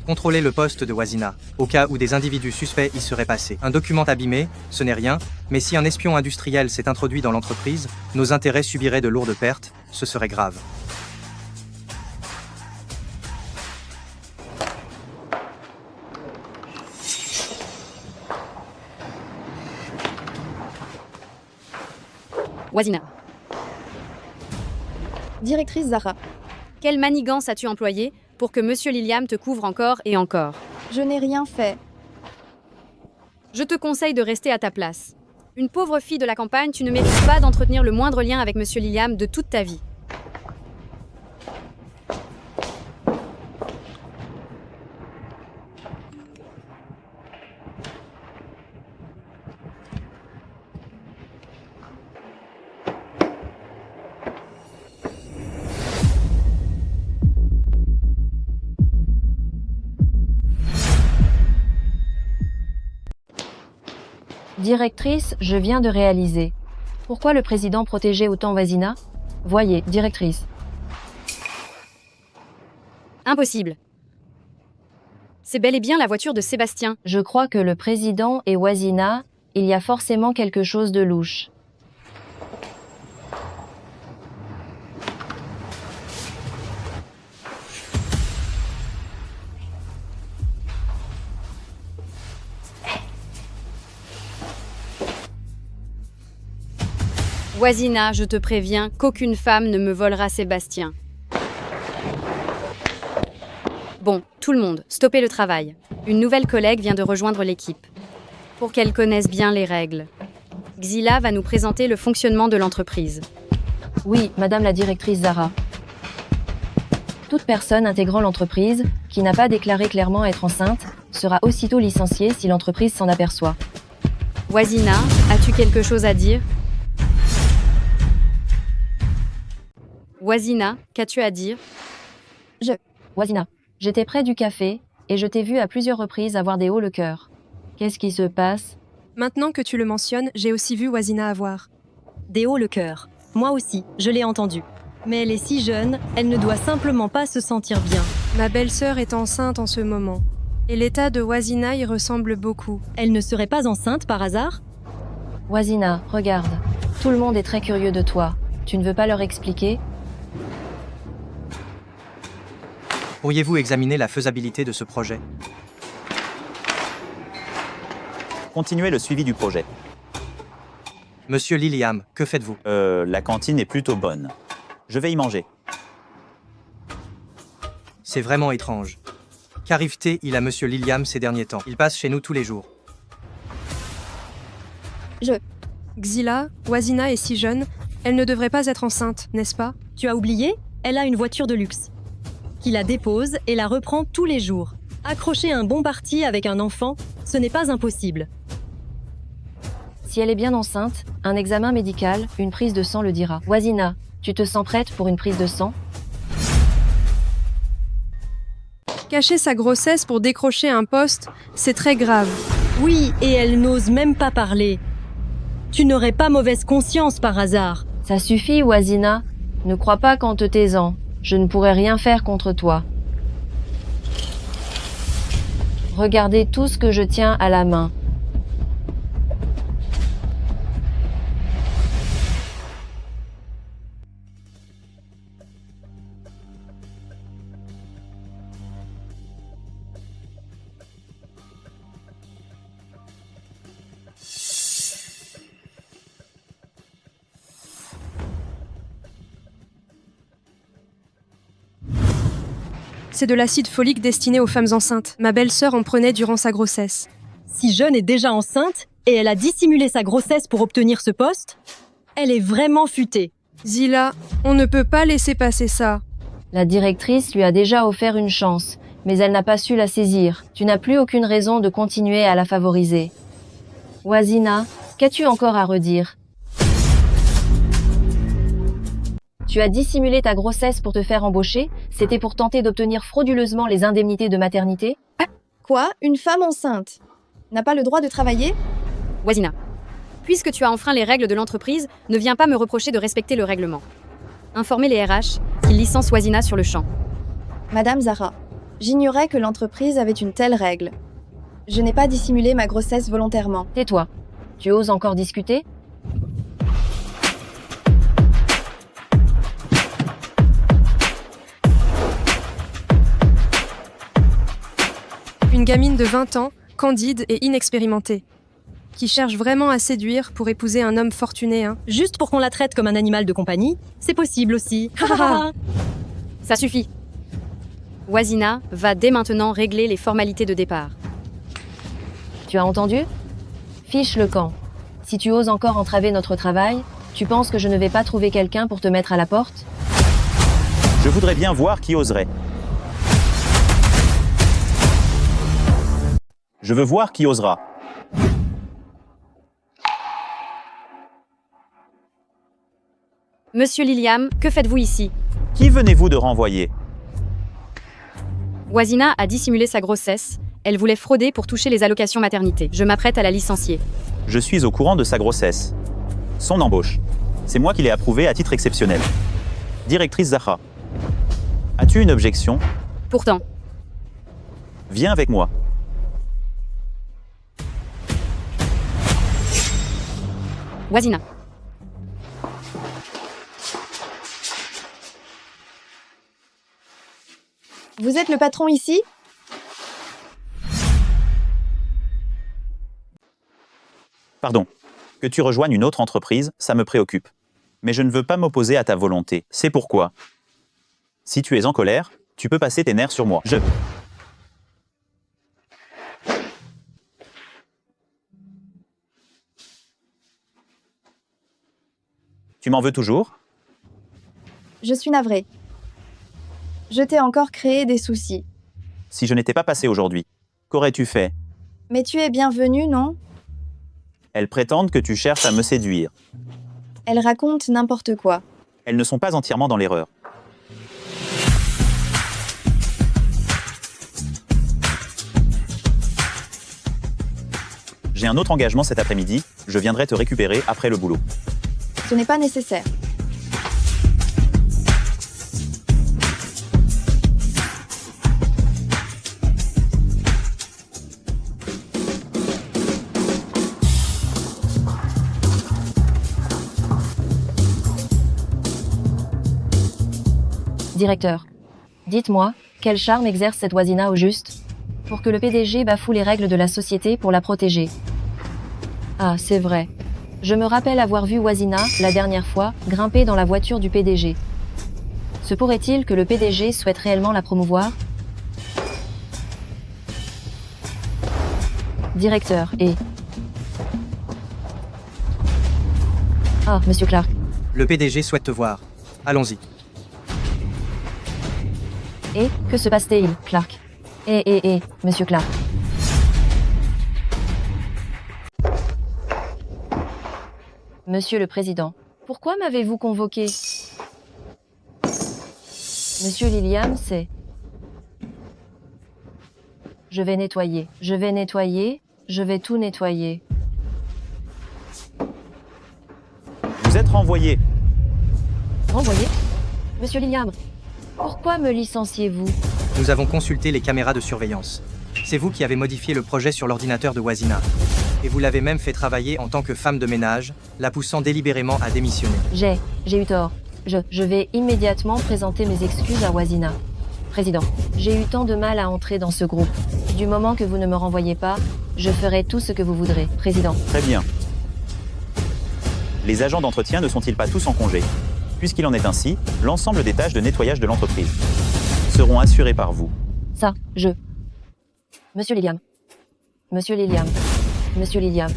Contrôlez le poste de Wazina, au cas où des individus suspects y seraient passés. Un document abîmé, ce n'est rien, mais si un espion industriel s'est introduit dans l'entreprise, nos intérêts subiraient de lourdes pertes, ce serait grave. Wazina. Directrice Zara. Quelle manigance as-tu employée pour que Monsieur Liliam te couvre encore et encore? Je n'ai rien fait. Je te conseille de rester à ta place. Une pauvre fille de la campagne, tu ne mérites pas d'entretenir le moindre lien avec Monsieur Liliam de toute ta vie. Directrice, je viens de réaliser. Pourquoi le président protégeait autant Wazina? Voyez, directrice. Impossible. C'est bel et bien la voiture de Sébastien. Je crois que le président et Wazina, il y a forcément quelque chose de louche. Wazina, je te préviens qu'aucune femme ne me volera Sébastien. Bon, tout le monde, stoppez le travail. Une nouvelle collègue vient de rejoindre l'équipe. Pour qu'elle connaisse bien les règles. Xila va nous présenter le fonctionnement de l'entreprise. Oui, Madame la directrice Zara. Toute personne intégrant l'entreprise, qui n'a pas déclaré clairement être enceinte, sera aussitôt licenciée si l'entreprise s'en aperçoit. Wazina, as-tu quelque chose à dire? Wazina, qu'as-tu à dire? Wazina, j'étais près du café, et je t'ai vu à plusieurs reprises avoir des hauts le cœur. Qu'est-ce qui se passe? Maintenant que tu le mentionnes, j'ai aussi vu Wazina avoir. Des hauts le cœur. Moi aussi, je l'ai entendu. Mais elle est si jeune, elle ne doit simplement pas se sentir bien. Ma belle-sœur est enceinte en ce moment. Et l'état de Wazina y ressemble beaucoup. Elle ne serait pas enceinte par hasard? Wazina, regarde. Tout le monde est très curieux de toi. Tu ne veux pas leur expliquer? Pourriez-vous examiner la faisabilité de ce projet? Continuez le suivi du projet. Monsieur Liliam, que faites-vous? La cantine est plutôt bonne. Je vais y manger. C'est vraiment étrange. Qu'arrive-t-il à Monsieur Liliam ces derniers temps? Il passe chez nous tous les jours. Xila, Wazina est si jeune, elle ne devrait pas être enceinte, n'est-ce pas? Tu as oublié? Elle a une voiture de luxe. Qui la dépose et la reprend tous les jours. Accrocher un bon parti avec un enfant, ce n'est pas impossible. Si elle est bien enceinte, un examen médical, une prise de sang le dira. Wazina, tu te sens prête pour une prise de sang? Cacher sa grossesse pour décrocher un poste, c'est très grave. Oui, et elle n'ose même pas parler. Tu n'aurais pas mauvaise conscience par hasard. Ça suffit, Wazina. Ne crois pas qu'en te taisant, je ne pourrai rien faire contre toi. Regardez tout ce que je tiens à la main. C'est de l'acide folique destiné aux femmes enceintes. Ma belle-sœur en prenait durant sa grossesse. Si jeune est déjà enceinte, et elle a dissimulé sa grossesse pour obtenir ce poste, elle est vraiment futée. Zila, on ne peut pas laisser passer ça. La directrice lui a déjà offert une chance, mais elle n'a pas su la saisir. Tu n'as plus aucune raison de continuer à la favoriser. Wazina, qu'as-tu encore à redire? Tu as dissimulé ta grossesse pour te faire embaucher? C'était pour tenter d'obtenir frauduleusement les indemnités de maternité? Quoi? Une femme enceinte n'a pas le droit de travailler? Wazina, puisque tu as enfreint les règles de l'entreprise, ne viens pas me reprocher de respecter le règlement. Informez les RH qu'ils licencient Wazina sur le champ. Madame Zara, j'ignorais que l'entreprise avait une telle règle. Je n'ai pas dissimulé ma grossesse volontairement. Tais-toi. Tu oses encore discuter? Une gamine de 20 ans, candide et inexpérimentée, qui cherche vraiment à séduire pour épouser un homme fortuné, hein. Juste pour qu'on la traite comme un animal de compagnie, c'est possible aussi. Ça suffit. Wazina va dès maintenant régler les formalités de départ. Tu as entendu? Fiche le camp. Si tu oses encore entraver notre travail, tu penses que je ne vais pas trouver quelqu'un pour te mettre à la porte? Je voudrais bien voir qui oserait. Je veux voir qui osera. Monsieur Liliam, que faites-vous ici? Qui venez-vous de renvoyer? Wazina a dissimulé sa grossesse. Elle voulait frauder pour toucher les allocations maternité. Je m'apprête à la licencier. Je suis au courant de sa grossesse. Son embauche. C'est moi qui l'ai approuvée à titre exceptionnel. Directrice Zahra. As-tu une objection? Pourtant. Viens avec moi. Wazina. Vous êtes le patron ici? Pardon. Que tu rejoignes une autre entreprise, ça me préoccupe. Mais je ne veux pas m'opposer à ta volonté. C'est pourquoi. Si tu es en colère, tu peux passer tes nerfs sur moi. Tu m'en veux toujours? Je suis navrée. Je t'ai encore créé des soucis. Si je n'étais pas passé aujourd'hui, qu'aurais-tu fait? Mais tu es bienvenue, non? Elles prétendent que tu cherches à me séduire. Elles racontent n'importe quoi. Elles ne sont pas entièrement dans l'erreur. J'ai un autre engagement cet après-midi, je viendrai te récupérer après le boulot. Ce n'est pas nécessaire. Directeur, dites-moi, quel charme exerce cette Wazina au juste? Pour que le PDG bafoue les règles de la société pour la protéger. Ah, c'est vrai. Je me rappelle avoir vu Wazina, la dernière fois, grimper dans la voiture du PDG. Se pourrait-il que le PDG souhaite réellement la promouvoir? Directeur, et... Ah, monsieur Clark. Le PDG souhaite te voir. Allons-y. Et, que se passe-t-il, Clark? Monsieur Clark. Monsieur le Président, pourquoi m'avez-vous convoqué? Monsieur Liliam, c'est... Je vais nettoyer, je vais tout nettoyer. Vous êtes renvoyé. Renvoyé? Monsieur Liliam, pourquoi me licenciez-vous? Nous avons consulté les caméras de surveillance. C'est vous qui avez modifié le projet sur l'ordinateur de Wazina. Et vous l'avez même fait travailler en tant que femme de ménage, la poussant délibérément à démissionner. J'ai eu tort. Je vais immédiatement présenter mes excuses à Wazina. Président, j'ai eu tant de mal à entrer dans ce groupe. Du moment que vous ne me renvoyez pas, je ferai tout ce que vous voudrez, Président. Très bien. Les agents d'entretien ne sont-ils pas tous en congé? Puisqu'il en est ainsi, l'ensemble des tâches de nettoyage de l'entreprise seront assurées par vous. Ça, Monsieur Liliam. Monsieur Liliam. Monsieur Liliam.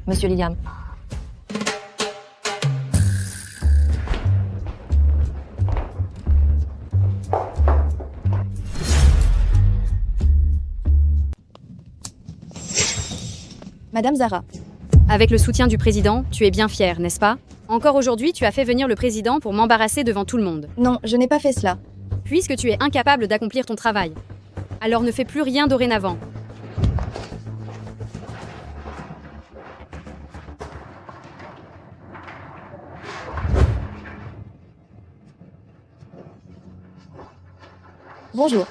Monsieur Liliam. Madame Zara. Avec le soutien du président, tu es bien fière, n'est-ce pas? Encore aujourd'hui, tu as fait venir le président pour m'embarrasser devant tout le monde. Non, je n'ai pas fait cela. Puisque tu es incapable d'accomplir ton travail. Alors ne fais plus rien dorénavant. Bonjour.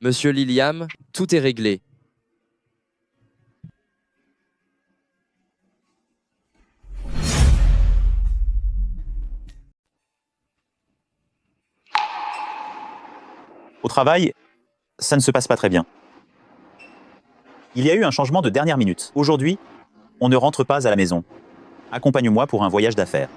Monsieur Liliam, tout est réglé. Au travail, ça ne se passe pas très bien. Il y a eu un changement de dernière minute. Aujourd'hui, on ne rentre pas à la maison. Accompagne-moi pour un voyage d'affaires.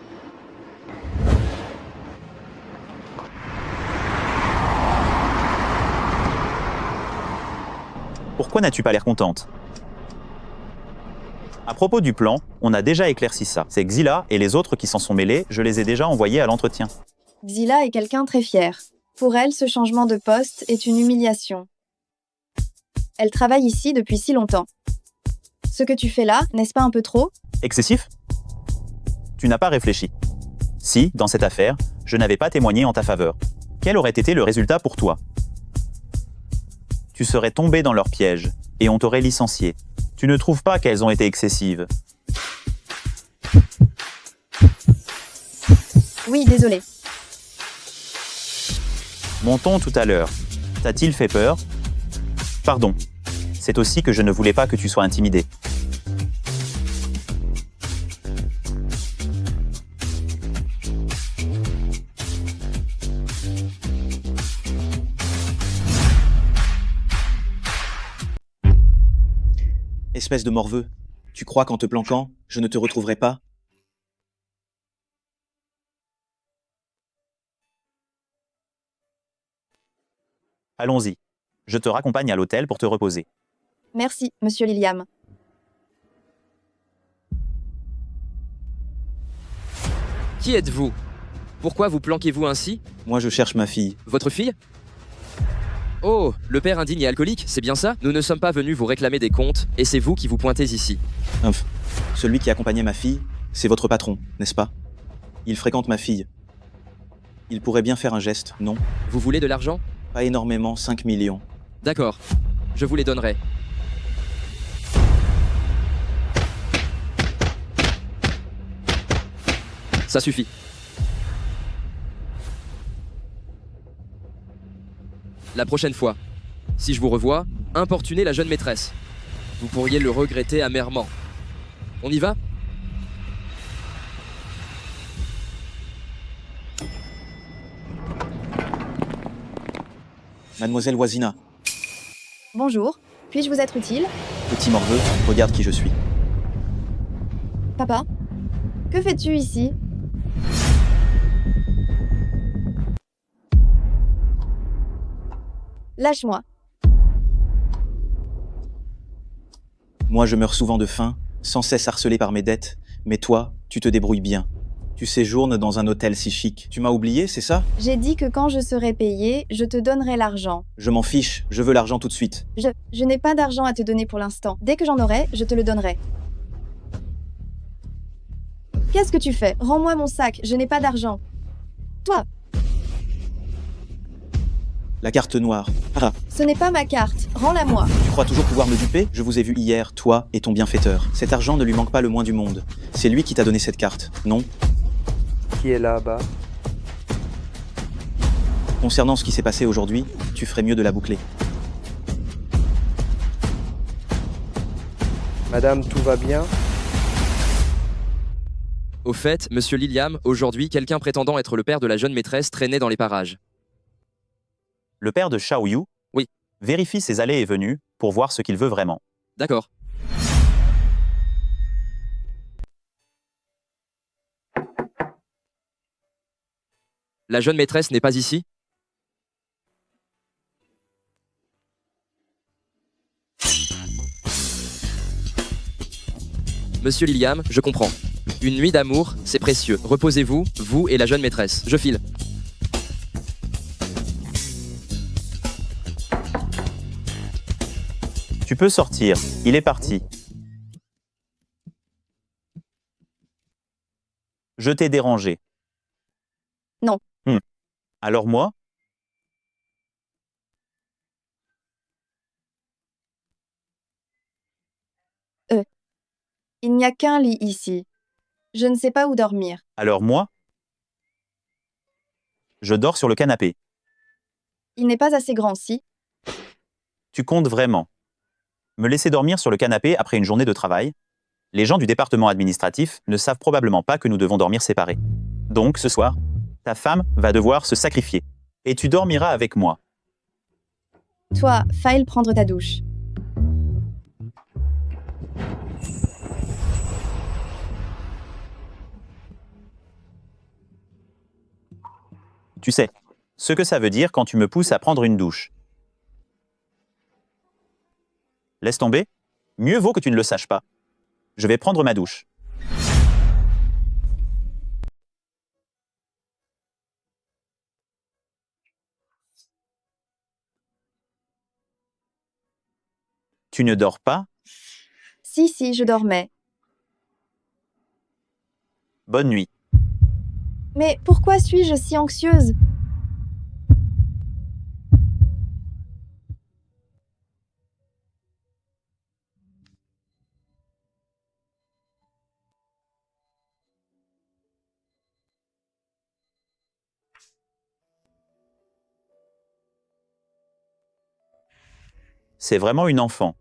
Pourquoi n'as-tu pas l'air contente? À propos du plan, on a déjà éclairci ça. C'est Xila et les autres qui s'en sont mêlés, je les ai déjà envoyés à l'entretien. Xila est quelqu'un très fier. Pour elle, ce changement de poste est une humiliation. Elle travaille ici depuis si longtemps. Ce que tu fais là, n'est-ce pas un peu trop? Excessif? Tu n'as pas réfléchi. Si, dans cette affaire, je n'avais pas témoigné en ta faveur, quel aurait été le résultat pour toi? Tu serais tombé dans leur piège, et on t'aurait licencié. Tu ne trouves pas qu'elles ont été excessives? Oui, désolé. Mon ton tout à l'heure, t'a-t-il fait peur? Pardon. C'est aussi que je ne voulais pas que tu sois intimidé. Espèce de morveux, tu crois qu'en te planquant, je ne te retrouverai pas? Allons-y. Je te raccompagne à l'hôtel pour te reposer. Merci, monsieur Liliam. Qui êtes-vous? Pourquoi vous planquez-vous ainsi? Moi je cherche ma fille. Votre fille? Oh, le père indigne et alcoolique, c'est bien ça? Nous ne sommes pas venus vous réclamer des comptes, et c'est vous qui vous pointez ici. Celui qui accompagnait ma fille, c'est votre patron, n'est-ce pas? Il fréquente ma fille. Il pourrait bien faire un geste, non? Vous voulez de l'argent? Pas énormément, 5 millions. D'accord, je vous les donnerai. Ça suffit. La prochaine fois, si je vous revois, importunez la jeune maîtresse. Vous pourriez le regretter amèrement. On y va? Mademoiselle Wazina, Bonjour, puis-je vous être utile? petit morveux, regarde qui je suis. Papa? Que fais-tu ici? Lâche-moi. Moi, je meurs souvent de faim, sans cesse harcelé par mes dettes, mais toi, tu te débrouilles bien. Tu séjournes dans un hôtel si chic. Tu m'as oublié, c'est ça? J'ai dit que quand je serai payé, je te donnerai l'argent. Je m'en fiche, je veux l'argent tout de suite. Je n'ai pas d'argent à te donner pour l'instant. Dès que j'en aurai, je te le donnerai. Qu'est-ce que tu fais? Rends-moi mon sac, je n'ai pas d'argent. Toi, La carte noire. Ah, ce n'est pas ma carte, rends-la-moi. tu crois toujours pouvoir me duper? Je vous ai vu hier, toi et ton bienfaiteur. Cet argent ne lui manque pas le moins du monde. C'est lui qui t'a donné cette carte, non? Qui est là-bas? Concernant ce qui s'est passé aujourd'hui, tu ferais mieux de la boucler. Madame, tout va bien? Au fait, monsieur Liliam, aujourd'hui, quelqu'un prétendant être le père de la jeune maîtresse traînait dans les parages. Le père de Xiaoyu? Oui. Vérifie ses allées et venues pour voir ce qu'il veut vraiment. D'accord. La jeune maîtresse n'est pas ici? Monsieur Liliam, je comprends. Une nuit d'amour, c'est précieux. Reposez-vous, vous et la jeune maîtresse. Je file. Tu peux sortir, il est parti. Je t'ai dérangé. Non. Alors moi? Il n'y a qu'un lit ici. Je ne sais pas où dormir. Alors moi? Je dors sur le canapé. Il n'est pas assez grand, si? Tu comptes vraiment me laisser dormir sur le canapé après une journée de travail? Les gens du département administratif ne savent probablement pas que nous devons dormir séparés. Donc, ce soir, ta femme va devoir se sacrifier. Et tu dormiras avec moi. Toi, file prendre ta douche. Tu sais ce que ça veut dire quand tu me pousses à prendre une douche. Laisse tomber. Mieux vaut que tu ne le saches pas. Je vais prendre ma douche. Tu ne dors pas? Si, je dormais. Bonne nuit. Mais pourquoi suis-je si anxieuse? C'est vraiment une enfant.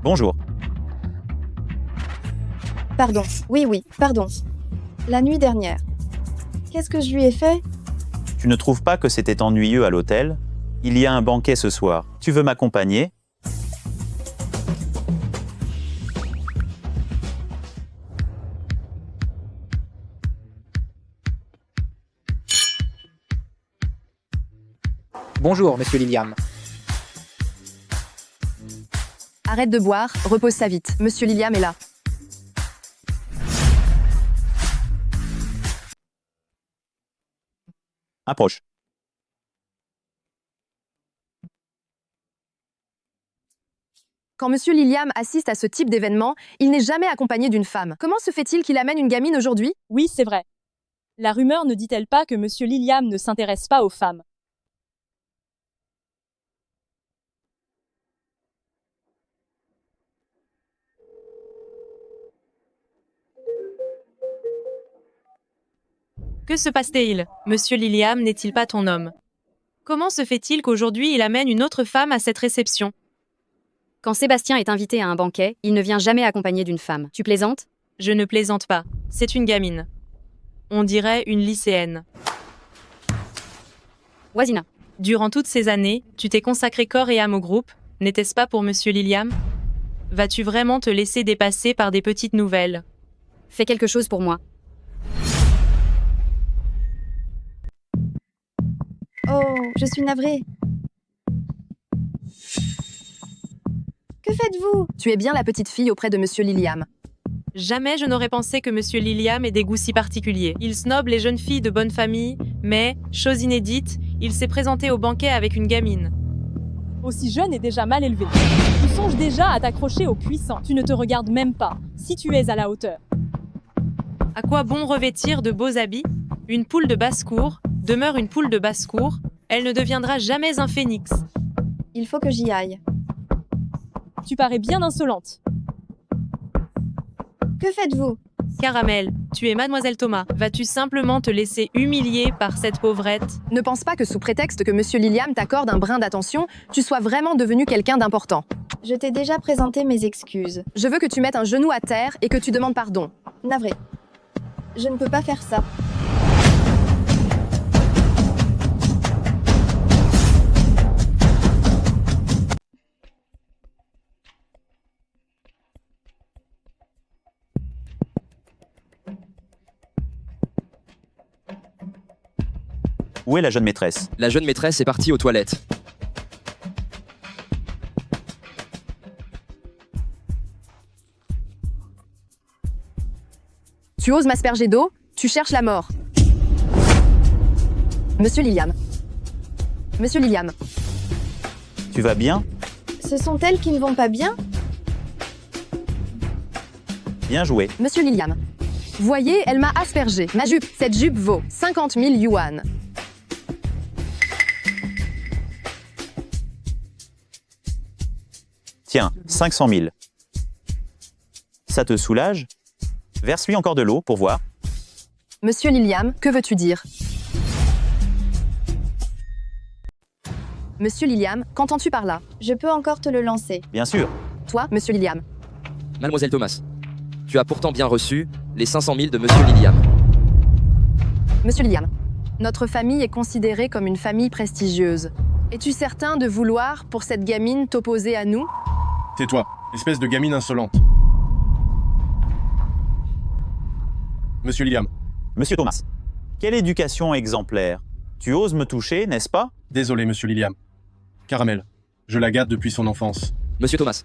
Bonjour. Pardon. Oui, pardon. La nuit dernière. Qu'est-ce que je lui ai fait? Tu ne trouves pas que c'était ennuyeux à l'hôtel? Il y a un banquet ce soir. Tu veux m'accompagner? Bonjour, monsieur Liliam. Arrête de boire, repose ça vite. Monsieur Liliam est là. Approche. Quand Monsieur Liliam assiste à ce type d'événement, il n'est jamais accompagné d'une femme. Comment se fait-il qu'il amène une gamine aujourd'hui? Oui, c'est vrai. La rumeur ne dit-elle pas que Monsieur Liliam ne s'intéresse pas aux femmes? Que se passe-t-il? Monsieur Liliam n'est-il pas ton homme? Comment se fait-il qu'aujourd'hui il amène une autre femme à cette réception? Quand Sébastien est invité à un banquet, il ne vient jamais accompagné d'une femme. Tu plaisantes? Je ne plaisante pas. C'est une gamine. On dirait une lycéenne. Wazina. Durant toutes ces années, tu t'es consacré corps et âme au groupe, n'était-ce pas pour Monsieur Liliam? Vas-tu vraiment te laisser dépasser par des petites nouvelles? Fais quelque chose pour moi. Oh, je suis navrée. Que faites-vous? Tu es bien la petite fille auprès de Monsieur Liliam. Jamais je n'aurais pensé que Monsieur Liliam ait des goûts si particuliers. Il snob les jeunes filles de bonne famille, mais, chose inédite, il s'est présenté au banquet avec une gamine. Aussi jeune et déjà mal élevé. Tu songes déjà à t'accrocher aux puissants. Tu ne te regardes même pas, si tu es à la hauteur. À quoi bon revêtir de beaux habits? Une poule de basse-cour demeure une poule de basse-cour, elle ne deviendra jamais un phénix. Il faut que j'y aille. Tu parais bien insolente. Que faites-vous? Caramel, tu es Mademoiselle Thomas. Vas-tu simplement te laisser humilier par cette pauvrette? Ne pense pas que sous prétexte que Monsieur Liliam t'accorde un brin d'attention, tu sois vraiment devenu quelqu'un d'important. Je t'ai déjà présenté mes excuses. Je veux que tu mettes un genou à terre et que tu demandes pardon. Navré. Je ne peux pas faire ça. Où est la jeune maîtresse? La jeune maîtresse est partie aux toilettes. Tu oses m'asperger d'eau? Tu cherches la mort. Monsieur Liliam. Monsieur Liliam. Tu vas bien? Ce sont elles qui ne vont pas bien? Bien joué. Monsieur Liliam. Voyez, elle m'a aspergé. Ma jupe, cette jupe vaut 50 000 yuan. Tiens, 500 000. Ça te soulage? Verse-lui encore de l'eau pour voir. Monsieur Liliam, que veux-tu dire? Monsieur Liliam, qu'entends-tu par là? Je peux encore te le lancer. Bien sûr. Toi, Monsieur Liliam. Mademoiselle Thomas, tu as pourtant bien reçu les 500 000 de Monsieur Liliam. Monsieur Liliam, notre famille est considérée comme une famille prestigieuse. Es-tu certain de vouloir, pour cette gamine, t'opposer à nous? Tais-toi, espèce de gamine insolente. Monsieur Liliam. Monsieur Thomas, quelle éducation exemplaire. Tu oses me toucher, n'est-ce pas? Désolé, Monsieur Liliam. Caramel, je la gâte depuis son enfance. Monsieur Thomas.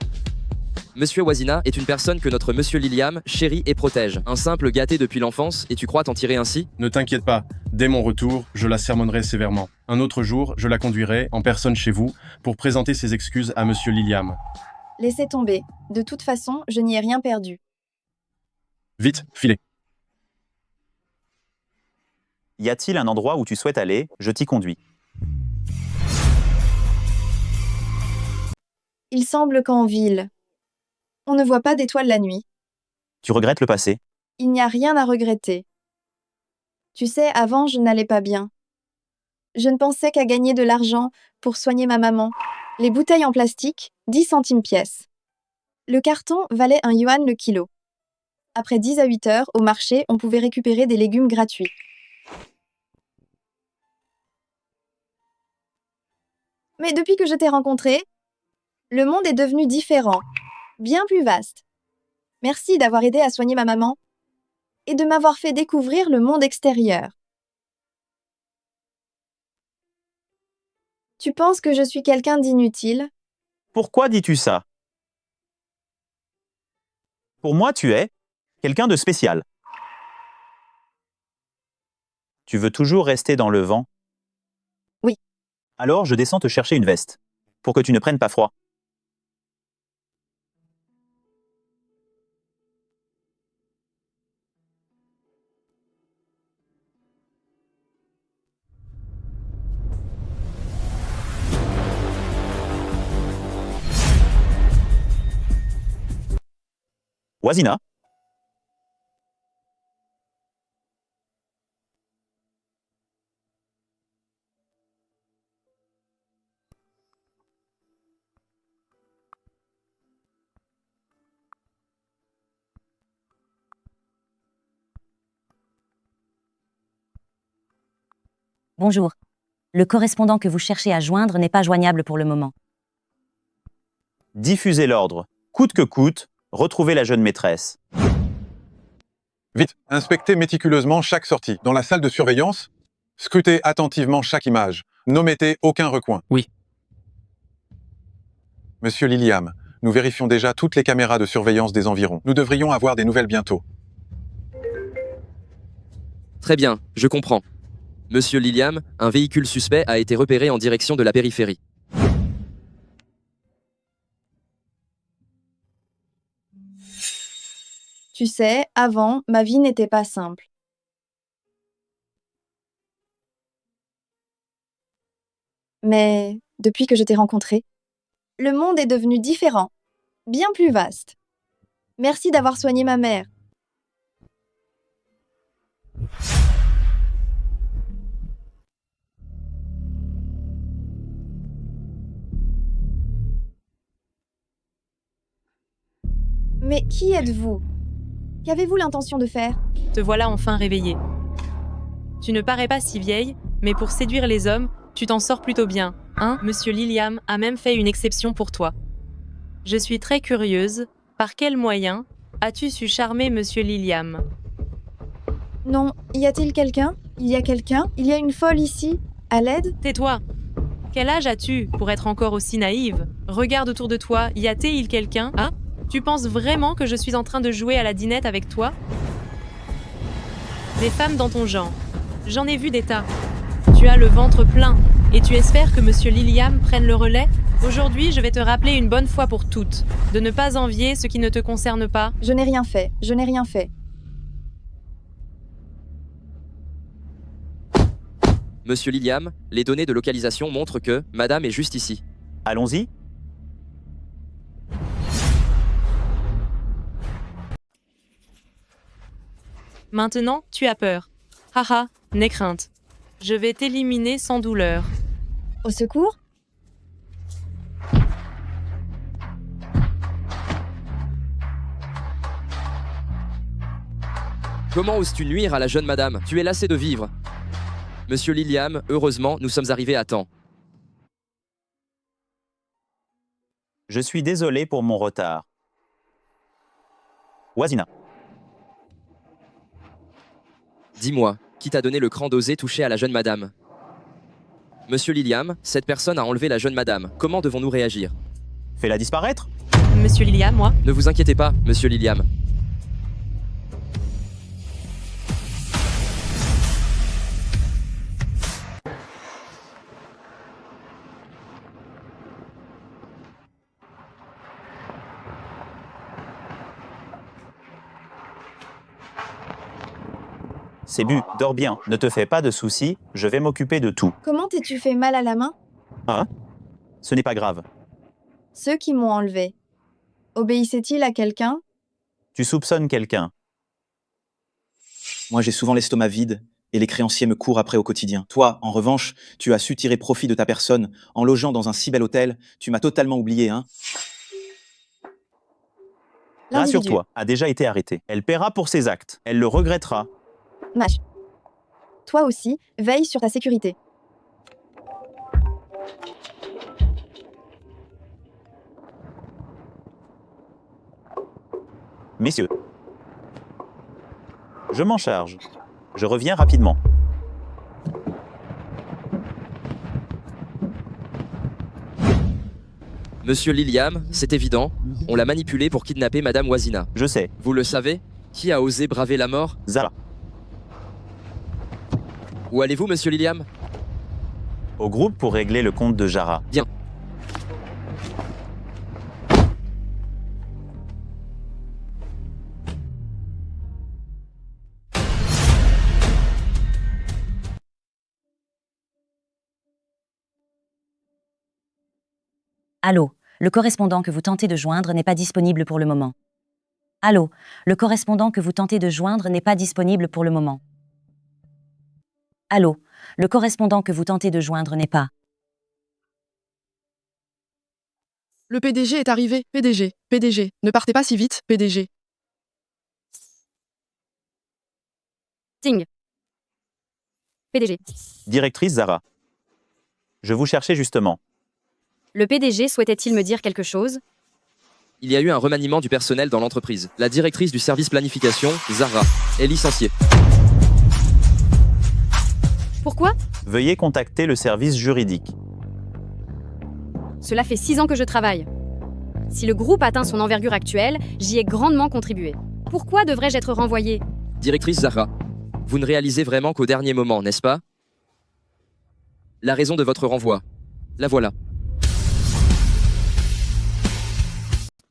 Monsieur Wazina est une personne que notre Monsieur Liliam chérit et protège. Un simple gâté depuis l'enfance, et tu crois t'en tirer ainsi? Ne t'inquiète pas, dès mon retour, je la sermonnerai sévèrement. Un autre jour, je la conduirai en personne chez vous pour présenter ses excuses à Monsieur Liliam. Laissez tomber. De toute façon, je n'y ai rien perdu. Vite, filez. Y a-t-il un endroit où tu souhaites aller? Je t'y conduis. Il semble qu'en ville, on ne voit pas d'étoiles la nuit. Tu regrettes le passé? Il n'y a rien à regretter. Tu sais, avant, je n'allais pas bien. Je ne pensais qu'à gagner de l'argent pour soigner ma maman. Les bouteilles en plastique, 10 centimes pièce. Le carton valait 1 yuan le kilo. Après 10 à 8 heures, au marché, on pouvait récupérer des légumes gratuits. Mais depuis que je t'ai rencontré, le monde est devenu différent, bien plus vaste. Merci d'avoir aidé à soigner ma maman et de m'avoir fait découvrir le monde extérieur. Tu penses que je suis quelqu'un d'inutile? Pourquoi dis-tu ça? Pour moi, tu es quelqu'un de spécial. Tu veux toujours rester dans le vent? Oui. Alors je descends te chercher une veste, pour que tu ne prennes pas froid. Wazina? Bonjour. Le correspondant que vous cherchez à joindre n'est pas joignable pour le moment. Diffusez l'ordre. Coûte que coûte, retrouvez la jeune maîtresse. Vite, inspectez méticuleusement chaque sortie. Dans la salle de surveillance, scrutez attentivement chaque image. N'omettez aucun recoin. Oui. Monsieur Liliam, nous vérifions déjà toutes les caméras de surveillance des environs. Nous devrions avoir des nouvelles bientôt. Très bien, je comprends. Monsieur Liliam, un véhicule suspect a été repéré en direction de la périphérie. Tu sais, avant, ma vie n'était pas simple. Mais depuis que je t'ai rencontré, le monde est devenu différent, bien plus vaste. Merci d'avoir soigné ma mère. Mais qui êtes-vous? Qu'avez-vous l'intention de faire? Te voilà enfin réveillée. Tu ne parais pas si vieille, mais pour séduire les hommes, tu t'en sors plutôt bien, hein? Monsieur Liliam a même fait une exception pour toi. Je suis très curieuse, par quels moyens as-tu su charmer Monsieur Liliam? Non, y a-t-il quelqu'un? Il y a quelqu'un? Il y a une folle ici? À l'aide? Tais-toi! Quel âge as-tu pour être encore aussi naïve? Regarde autour de toi, y a-t-il quelqu'un? Hein? Tu penses vraiment que je suis en train de jouer à la dinette avec toi? Des femmes dans ton genre. J'en ai vu des tas. Tu as le ventre plein. Et tu espères que Monsieur Liliam prenne le relais? Aujourd'hui, je vais te rappeler une bonne fois pour toutes, de ne pas envier ce qui ne te concerne pas. Je n'ai rien fait. Je n'ai rien fait. Monsieur Liliam, les données de localisation montrent que Madame est juste ici. Allons-y. Maintenant, tu as peur. Haha, n'aie crainte. Je vais t'éliminer sans douleur. Au secours? Comment oses-tu nuire à la jeune madame? Tu es lassé de vivre. Monsieur Liliam, heureusement, nous sommes arrivés à temps. Je suis désolé pour mon retard. Wazina. Dis-moi, qui t'a donné le cran d'oser toucher à la jeune madame? Monsieur Liliam, cette personne a enlevé la jeune madame. Comment devons-nous réagir? Fais-la disparaître? Monsieur Liliam, moi? Ne vous inquiétez pas, Monsieur Liliam. C'est bu, dors bien, ne te fais pas de soucis, je vais m'occuper de tout. Comment t'es-tu fait mal à la main? Hein? Ce n'est pas grave. Ceux qui m'ont enlevé. Obéissaient-ils à quelqu'un? Tu soupçonnes quelqu'un. Moi, j'ai souvent l'estomac vide et les créanciers me courent après au quotidien. Toi, en revanche, tu as su tirer profit de ta personne en logeant dans un si bel hôtel. Tu m'as totalement oublié, hein? Rassure-toi, a déjà été arrêtée. Elle paiera pour ses actes. Elle le regrettera. Mash. Toi aussi, veille sur ta sécurité. Messieurs, je m'en charge. Je reviens rapidement. Monsieur Liliam, c'est évident, on l'a manipulé pour kidnapper Madame Wazina. Je sais. Vous le savez? Qui a osé braver la mort? Zala. Où allez-vous, Monsieur Liliam? Au groupe pour régler le compte de Jara. Bien. Allô, le correspondant que vous tentez de joindre n'est pas disponible pour le moment. Allô, le correspondant que vous tentez de joindre n'est pas disponible pour le moment. Allô, le correspondant que vous tentez de joindre n'est pas. Le PDG est arrivé. PDG, ne partez pas si vite, PDG. Ting. PDG. Directrice Zara. Je vous cherchais justement. Le PDG souhaitait-il me dire quelque chose? Il y a eu un remaniement du personnel dans l'entreprise. La directrice du service planification, Zara, est licenciée. Pourquoi? Veuillez contacter le service juridique. Cela fait 6 ans que je travaille. Si le groupe atteint son envergure actuelle, j'y ai grandement contribué. Pourquoi devrais-je être renvoyé? Directrice Zara, vous ne réalisez vraiment qu'au dernier moment, n'est-ce pas? La raison de votre renvoi. La voilà.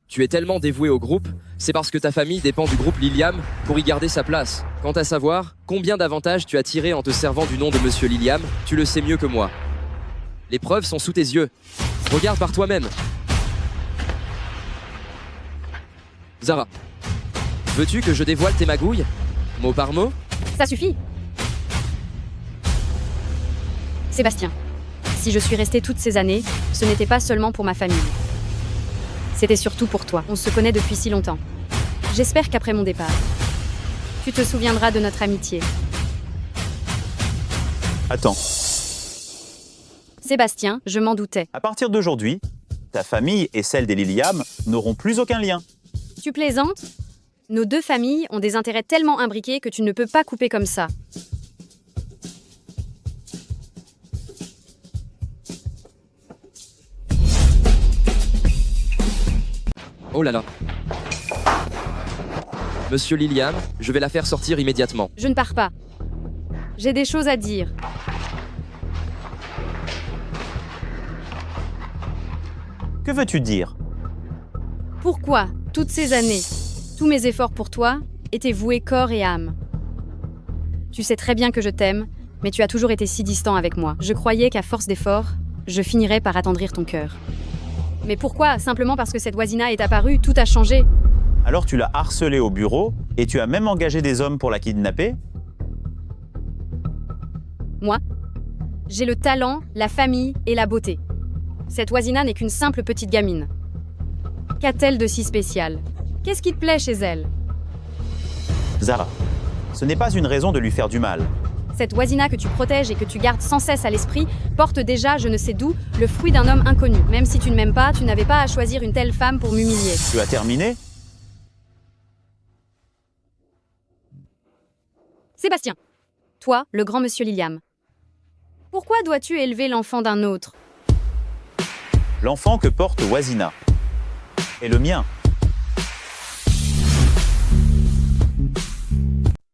Tu es tellement dévoué au groupe, c'est parce que ta famille dépend du groupe Liliam pour y garder sa place. Quant à savoir combien d'avantages tu as tiré en te servant du nom de Monsieur Liliam, tu le sais mieux que moi. Les preuves sont sous tes yeux. Regarde par toi-même. Zara, veux-tu que je dévoile tes magouilles, mot par mot? Ça suffit. Sébastien, si je suis restée toutes ces années, ce n'était pas seulement pour ma famille. C'était surtout pour toi. On se connaît depuis si longtemps. J'espère qu'après mon départ, tu te souviendras de notre amitié. Attends. Sébastien, je m'en doutais. À partir d'aujourd'hui, ta famille et celle des Liliam n'auront plus aucun lien. Tu plaisantes? Nos deux familles ont des intérêts tellement imbriqués que tu ne peux pas couper comme ça. Oh là là. Monsieur Liliam, je vais la faire sortir immédiatement. Je ne pars pas. J'ai des choses à dire. Que veux-tu dire? Pourquoi, toutes ces années, tous mes efforts pour toi étaient voués corps et âme? Tu sais très bien que je t'aime, mais tu as toujours été si distant avec moi. Je croyais qu'à force d'efforts, je finirais par attendrir ton cœur. Mais pourquoi? Simplement parce que cette Wazina est apparue, tout a changé. Alors tu l'as harcelée au bureau et tu as même engagé des hommes pour la kidnapper? Moi, j'ai le talent, la famille et la beauté. Cette Wazina n'est qu'une simple petite gamine. Qu'a-t-elle de si spécial? Qu'est-ce qui te plaît chez elle? Zara, ce n'est pas une raison de lui faire du mal. Cette Wazina que tu protèges et que tu gardes sans cesse à l'esprit porte déjà, je ne sais d'où, le fruit d'un homme inconnu. Même si tu ne m'aimes pas, tu n'avais pas à choisir une telle femme pour m'humilier. Tu as terminé? Sébastien, toi, le grand monsieur Liliam, pourquoi dois-tu élever l'enfant d'un autre? L'enfant que porte Wazina est le mien.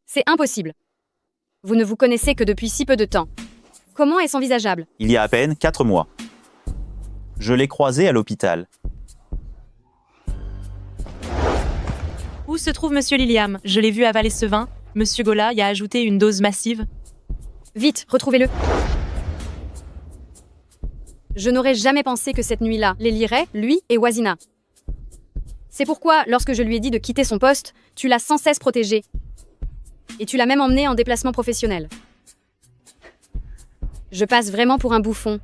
C'est impossible. Vous ne vous connaissez que depuis si peu de temps. Comment est-ce envisageable? Il y a à peine 4 mois. Je l'ai croisé à l'hôpital. Où se trouve Monsieur Liliam? Je l'ai vu avaler ce vin. Monsieur Gola y a ajouté une dose massive. Vite, retrouvez-le. Je n'aurais jamais pensé que cette nuit-là les lierait, lui et Wazina. C'est pourquoi, lorsque je lui ai dit de quitter son poste, tu l'as sans cesse protégé. Et tu l'as même emmené en déplacement professionnel. Je passe vraiment pour un bouffon.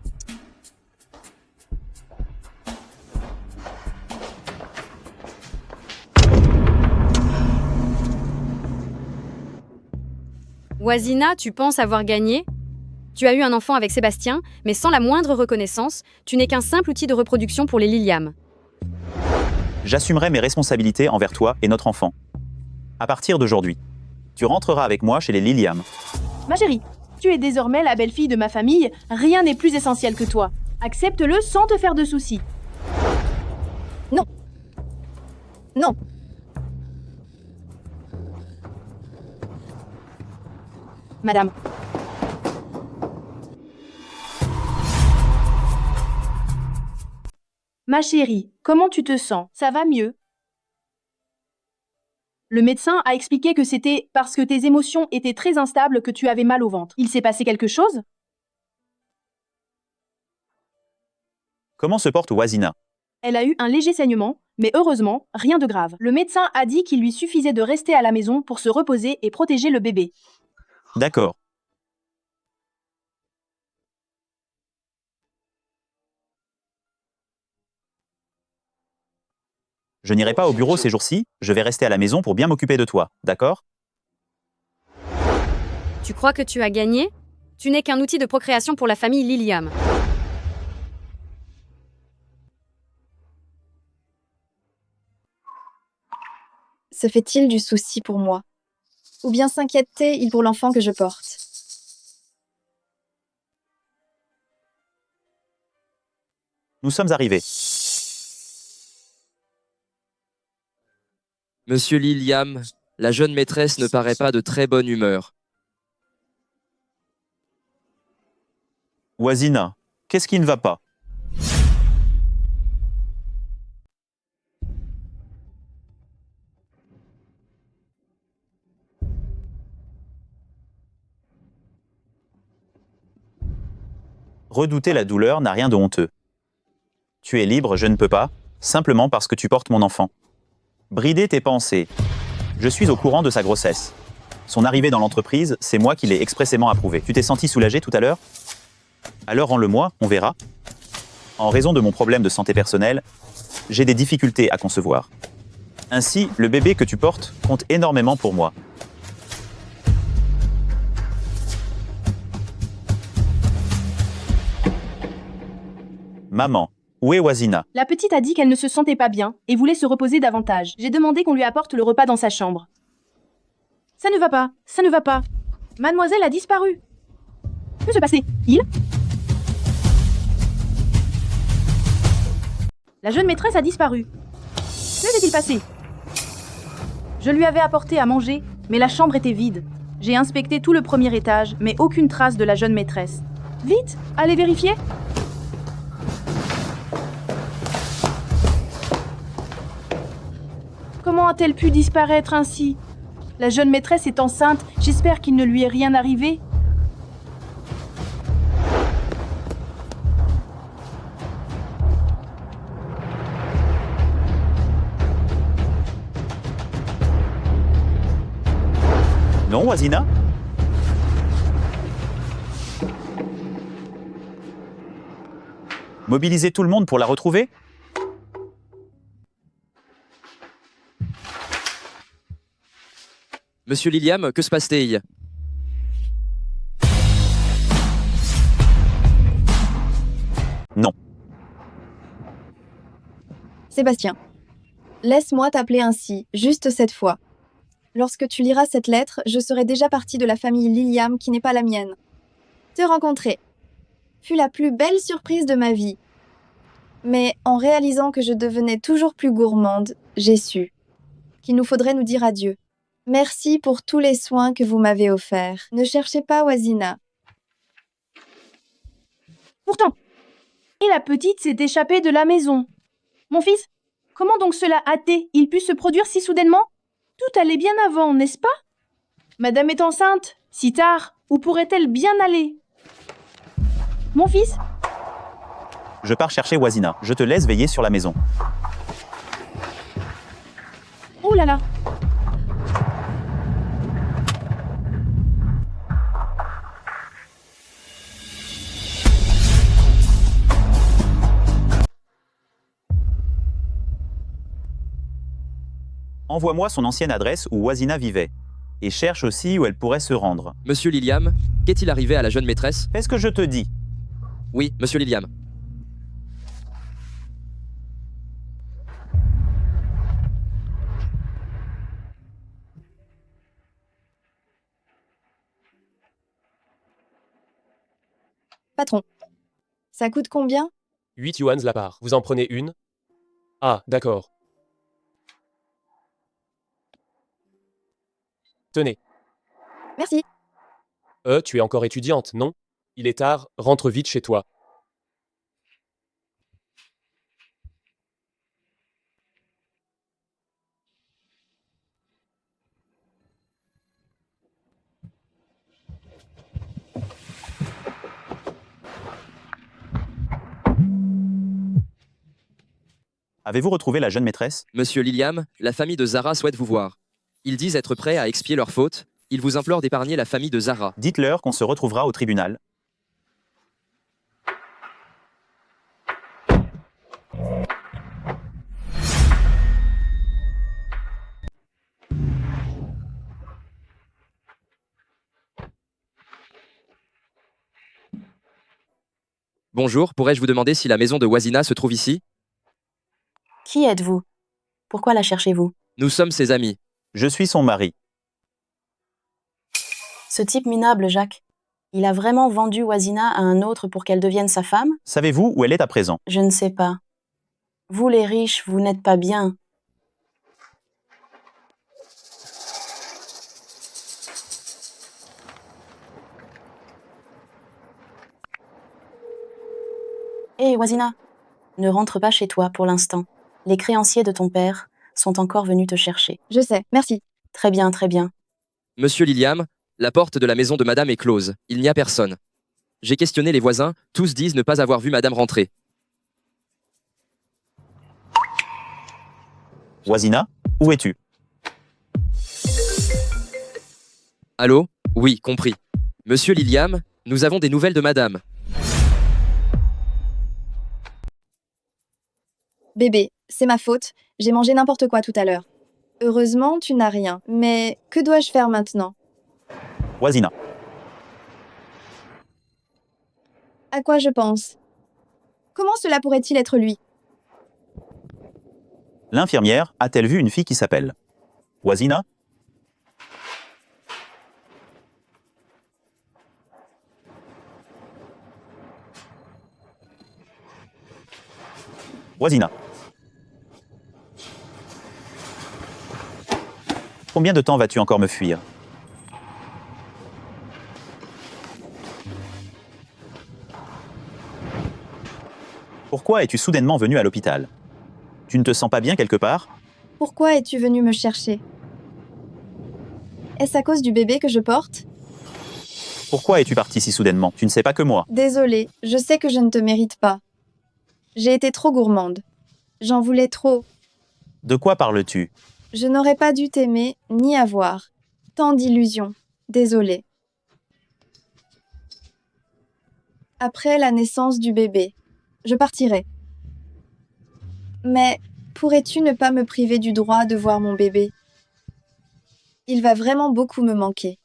Wazina, tu penses avoir gagné? Tu as eu un enfant avec Sébastien, mais sans la moindre reconnaissance, tu n'es qu'un simple outil de reproduction pour les Liliam. J'assumerai mes responsabilités envers toi et notre enfant. À partir d'aujourd'hui, tu rentreras avec moi chez les Liliam. Ma chérie, tu es désormais la belle-fille de ma famille, rien n'est plus essentiel que toi. Accepte-le sans te faire de soucis. Non. Non. Madame. Ma chérie, comment tu te sens? Ça va mieux? Le médecin a expliqué que c'était parce que tes émotions étaient très instables que tu avais mal au ventre. Il s'est passé quelque chose? Comment se porte Wazina? Elle a eu un léger saignement, mais heureusement, rien de grave. Le médecin a dit qu'il lui suffisait de rester à la maison pour se reposer et protéger le bébé. D'accord. Je n'irai pas au bureau ces jours-ci, je vais rester à la maison pour bien m'occuper de toi, d'accord? Tu crois que tu as gagné? Tu n'es qu'un outil de procréation pour la famille Liliam. Se fait-il du souci pour moi? Ou bien s'inquiète-t-il pour l'enfant que je porte? Nous sommes arrivés. Monsieur Liliam, la jeune maîtresse ne paraît pas de très bonne humeur. Wazina, qu'est-ce qui ne va pas? Redouter la douleur n'a rien de honteux. Tu es libre, je ne peux pas, simplement parce que tu portes mon enfant. Brider tes pensées. Je suis au courant de sa grossesse. Son arrivée dans l'entreprise, c'est moi qui l'ai expressément approuvé. Tu t'es senti soulagé tout à l'heure? Alors rends-le-moi, on verra. En raison de mon problème de santé personnelle, j'ai des difficultés à concevoir. Ainsi, le bébé que tu portes compte énormément pour moi. Maman, où est Wazina? La petite a dit qu'elle ne se sentait pas bien et voulait se reposer davantage. J'ai demandé qu'on lui apporte le repas dans sa chambre. Ça ne va pas, ça ne va pas. Mademoiselle a disparu. Que se passait-il? La jeune maîtresse a disparu. Que s'est-il passé? Je lui avais apporté à manger, mais la chambre était vide. J'ai inspecté tout le premier étage, mais aucune trace de la jeune maîtresse. Vite, allez vérifier. Comment a-t-elle pu disparaître ainsi? La jeune maîtresse est enceinte, j'espère qu'il ne lui est rien arrivé. Non, Wazina? Mobiliser tout le monde pour la retrouver? Monsieur Liliam, que se passe-t-il? Non. Sébastien, laisse-moi t'appeler ainsi, juste cette fois. Lorsque tu liras cette lettre, je serai déjà partie de la famille Liliam qui n'est pas la mienne. Te rencontrer fut la plus belle surprise de ma vie. Mais en réalisant que je devenais toujours plus gourmande, j'ai su qu'il nous faudrait nous dire adieu. Merci pour tous les soins que vous m'avez offerts. Ne cherchez pas Wazina. Pourtant, et la petite s'est échappée de la maison. Mon fils, comment donc cela a-t-il pu se produire si soudainement? Tout allait bien avant, n'est-ce pas? Madame est enceinte, si tard, où pourrait-elle bien aller? Mon fils? Je pars chercher Wazina. Je te laisse veiller sur la maison. Oh là là! Envoie-moi son ancienne adresse où Wazina vivait. Et cherche aussi où elle pourrait se rendre. Monsieur Liliam, qu'est-il arrivé à la jeune maîtresse? Fais ce que je te dis. Oui, monsieur Liliam. Patron, ça coûte combien? 8 yuans la part. Vous en prenez une? Ah, d'accord. Tenez. Merci. Tu es encore étudiante, non? Il est tard, rentre vite chez toi. Avez-vous retrouvé la jeune maîtresse? Monsieur Liliam, la famille de Zara souhaite vous voir. Ils disent être prêts à expier leurs fautes. Ils vous implorent d'épargner la famille de Zara. Dites-leur qu'on se retrouvera au tribunal. Bonjour, pourrais-je vous demander si la maison de Wazina se trouve ici? Qui êtes-vous? Pourquoi la cherchez-vous? Nous sommes ses amis. Je suis son mari. Ce type minable, Jacques. Il a vraiment vendu Wazina à un autre pour qu'elle devienne sa femme? Savez-vous où elle est à présent? Je ne sais pas. Vous les riches, vous n'êtes pas bien. Hé, Wazina, ne rentre pas chez toi pour l'instant. Les créanciers de ton père sont encore venus te chercher. Je sais, merci. Très bien, très bien. Monsieur Liliam, la porte de la maison de madame est close. Il n'y a personne. J'ai questionné les voisins, tous disent ne pas avoir vu madame rentrer. Wazina, où es-tu? Allô? Oui, compris. Monsieur Liliam, nous avons des nouvelles de madame. Bébé, c'est ma faute. J'ai mangé n'importe quoi tout à l'heure. Heureusement, tu n'as rien. Mais que dois-je faire maintenant? Wazina. À quoi je pense? Comment cela pourrait-il être lui? L'infirmière a-t-elle vu une fille qui s'appelle Wazina? Wazina. Combien de temps vas-tu encore me fuir? Pourquoi es-tu soudainement venu à l'hôpital? Tu ne te sens pas bien quelque part? Pourquoi es-tu venu me chercher? Est-ce à cause du bébé que je porte? Pourquoi es-tu parti si soudainement? Tu ne sais pas que moi. Désolée, je sais que je ne te mérite pas. J'ai été trop gourmande. J'en voulais trop. De quoi parles-tu? Je n'aurais pas dû t'aimer ni avoir. Tant d'illusions. Désolée. Après la naissance du bébé, je partirai. Mais pourrais-tu ne pas me priver du droit de voir mon bébé? Il va vraiment beaucoup me manquer.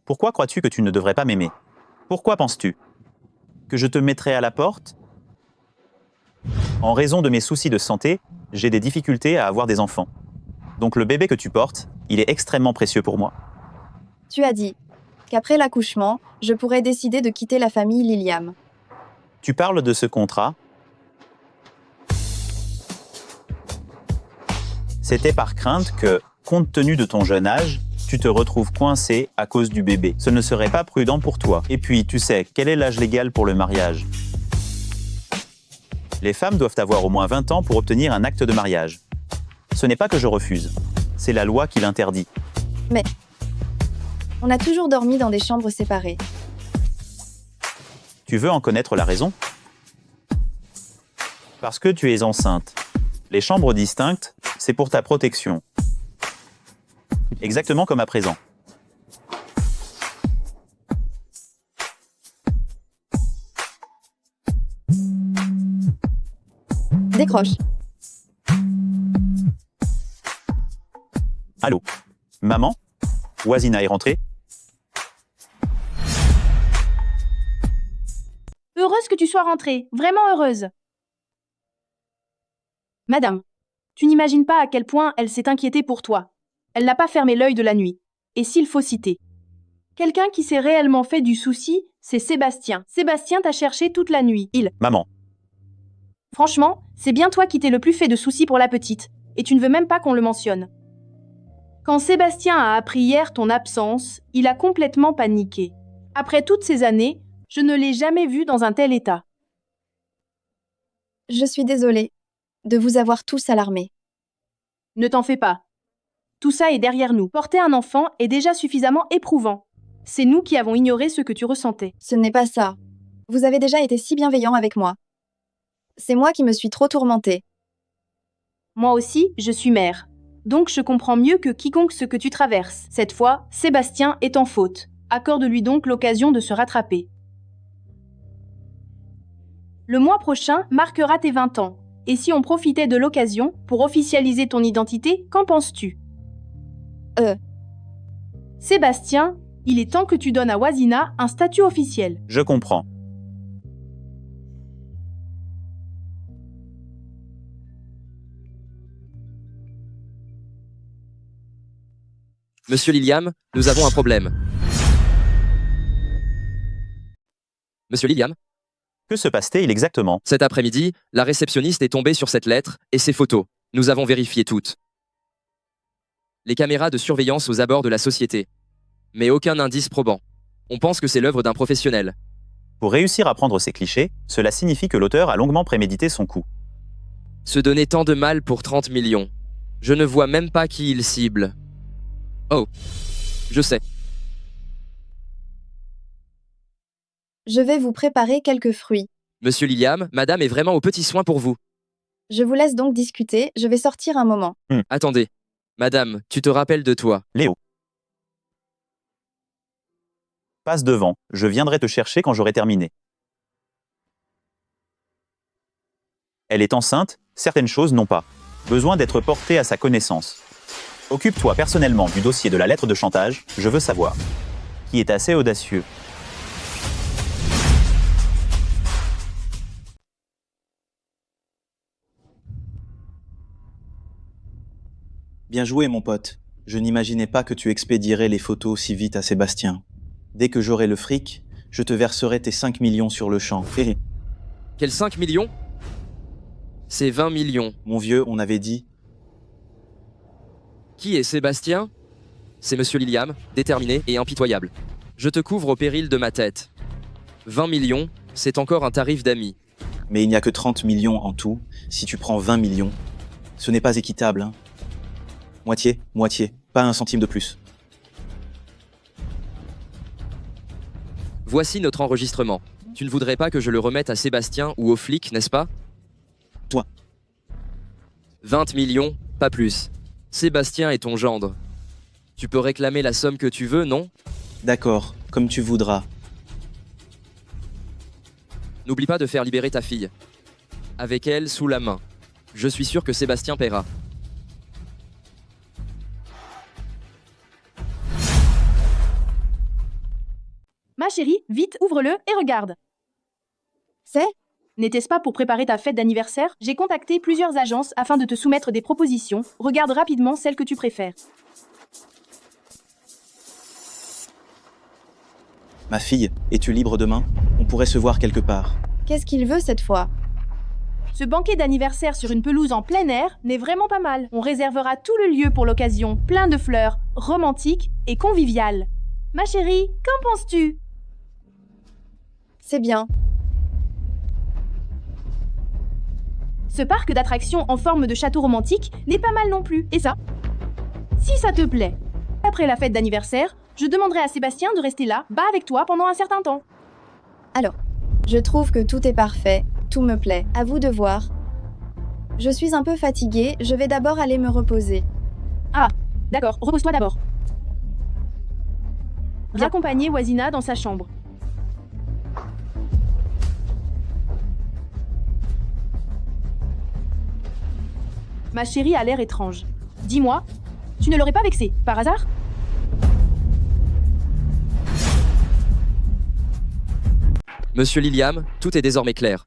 Pourquoi crois-tu que tu ne devrais pas m'aimer? Pourquoi penses-tu? Que je te mettrai à la porte? En raison de mes soucis de santé, j'ai des difficultés à avoir des enfants. Donc le bébé que tu portes, il est extrêmement précieux pour moi. Tu as dit qu'après l'accouchement, je pourrais décider de quitter la famille Liliam. Tu parles de ce contrat? C'était par crainte que, compte tenu de ton jeune âge, tu te retrouves coincé à cause du bébé. Ce ne serait pas prudent pour toi. Et puis, tu sais, quel est l'âge légal pour le mariage? Les femmes doivent avoir au moins 20 ans pour obtenir un acte de mariage. Ce n'est pas que je refuse. C'est la loi qui l'interdit. Mais on a toujours dormi dans des chambres séparées. Tu veux en connaître la raison? Parce que tu es enceinte. Les chambres distinctes, c'est pour ta protection. Exactement comme à présent. Décroche. Allô? Maman? Wazina est rentrée? Heureuse que tu sois rentrée, vraiment heureuse. Madame, tu n'imagines pas à quel point elle s'est inquiétée pour toi. Elle n'a pas fermé l'œil de la nuit. Et s'il faut citer quelqu'un qui s'est réellement fait du souci, c'est Sébastien. Sébastien t'a cherché toute la nuit. Maman. Franchement, c'est bien toi qui t'es le plus fait de soucis pour la petite. Et tu ne veux même pas qu'on le mentionne. Quand Sébastien a appris hier ton absence, il a complètement paniqué. Après toutes ces années, je ne l'ai jamais vu dans un tel état. Je suis désolée de vous avoir tous alarmés. Ne t'en fais pas. Tout ça est derrière nous. Porter un enfant est déjà suffisamment éprouvant. C'est nous qui avons ignoré ce que tu ressentais. Ce n'est pas ça. Vous avez déjà été si bienveillant avec moi. C'est moi qui me suis trop tourmentée. Moi aussi, je suis mère. Donc je comprends mieux que quiconque ce que tu traverses. Cette fois, Sébastien est en faute. Accorde-lui donc l'occasion de se rattraper. Le mois prochain marquera tes 20 ans. Et si on profitait de l'occasion pour officialiser ton identité, qu'en penses-tu? Sébastien, il est temps que tu donnes à Wazina un statut officiel. Je comprends. Monsieur Liliam, nous avons un problème. Monsieur Liliam? Que se passe-t-il exactement? Cet après-midi, la réceptionniste est tombée sur cette lettre et ses photos. Nous avons vérifié toutes. Les caméras de surveillance aux abords de la société. Mais aucun indice probant. On pense que c'est l'œuvre d'un professionnel. Pour réussir à prendre ces clichés, cela signifie que l'auteur a longuement prémédité son coup. Se donner tant de mal pour 30 millions. Je ne vois même pas qui il cible. Oh, je sais. Je vais vous préparer quelques fruits. Monsieur Liliam, madame est vraiment aux petits soins pour vous. Je vous laisse donc discuter, je vais sortir un moment. Attendez. Madame, tu te rappelles de toi? Léo. Passe devant, je viendrai te chercher quand j'aurai terminé. Elle est enceinte, certaines choses n'ont pas besoin d'être portées à sa connaissance. Occupe-toi personnellement du dossier de la lettre de chantage, je veux savoir. Qui est assez audacieux. Bien joué, mon pote. Je n'imaginais pas que tu expédierais les photos si vite à Sébastien. Dès que j'aurai le fric, je te verserai tes 5 millions sur le champ. Quels 5 millions? C'est 20 millions. Mon vieux, on avait dit. Qui est Sébastien? C'est Monsieur Liliam, déterminé et impitoyable. Je te couvre au péril de ma tête. 20 millions, c'est encore un tarif d'ami. Mais il n'y a que 30 millions en tout, si tu prends 20 millions. Ce n'est pas équitable, hein. Moitié, moitié, pas un centime de plus. Voici notre enregistrement. Tu ne voudrais pas que je le remette à Sébastien ou aux flics, n'est-ce pas? Toi. 20 millions, pas plus. Sébastien est ton gendre. Tu peux réclamer la somme que tu veux, non? D'accord, comme tu voudras. N'oublie pas de faire libérer ta fille. Avec elle sous la main. Je suis sûr que Sébastien paiera. Ma chérie, vite, ouvre-le et regarde. C'est? N'était-ce pas pour préparer ta fête d'anniversaire? J'ai contacté plusieurs agences afin de te soumettre des propositions. Regarde rapidement celle que tu préfères. Ma fille, es-tu libre demain? On pourrait se voir quelque part. Qu'est-ce qu'il veut cette fois? Ce banquet d'anniversaire sur une pelouse en plein air n'est vraiment pas mal. On réservera tout le lieu pour l'occasion, plein de fleurs, romantique et convivial. Ma chérie, qu'en penses-tu? C'est bien. Ce parc d'attractions en forme de château romantique n'est pas mal non plus. Et ça? Si ça te plaît. Après la fête d'anniversaire, je demanderai à Sébastien de rester là, bas avec toi pendant un certain temps. Alors, je trouve que tout est parfait, tout me plaît. À vous de voir. Je suis un peu fatiguée, je vais d'abord aller me reposer. Ah, d'accord, repose-toi d'abord. Raccompagner Wazina dans sa chambre. Ma chérie a l'air étrange. Dis-moi, tu ne l'aurais pas vexée, par hasard? Monsieur Liliam, tout est désormais clair.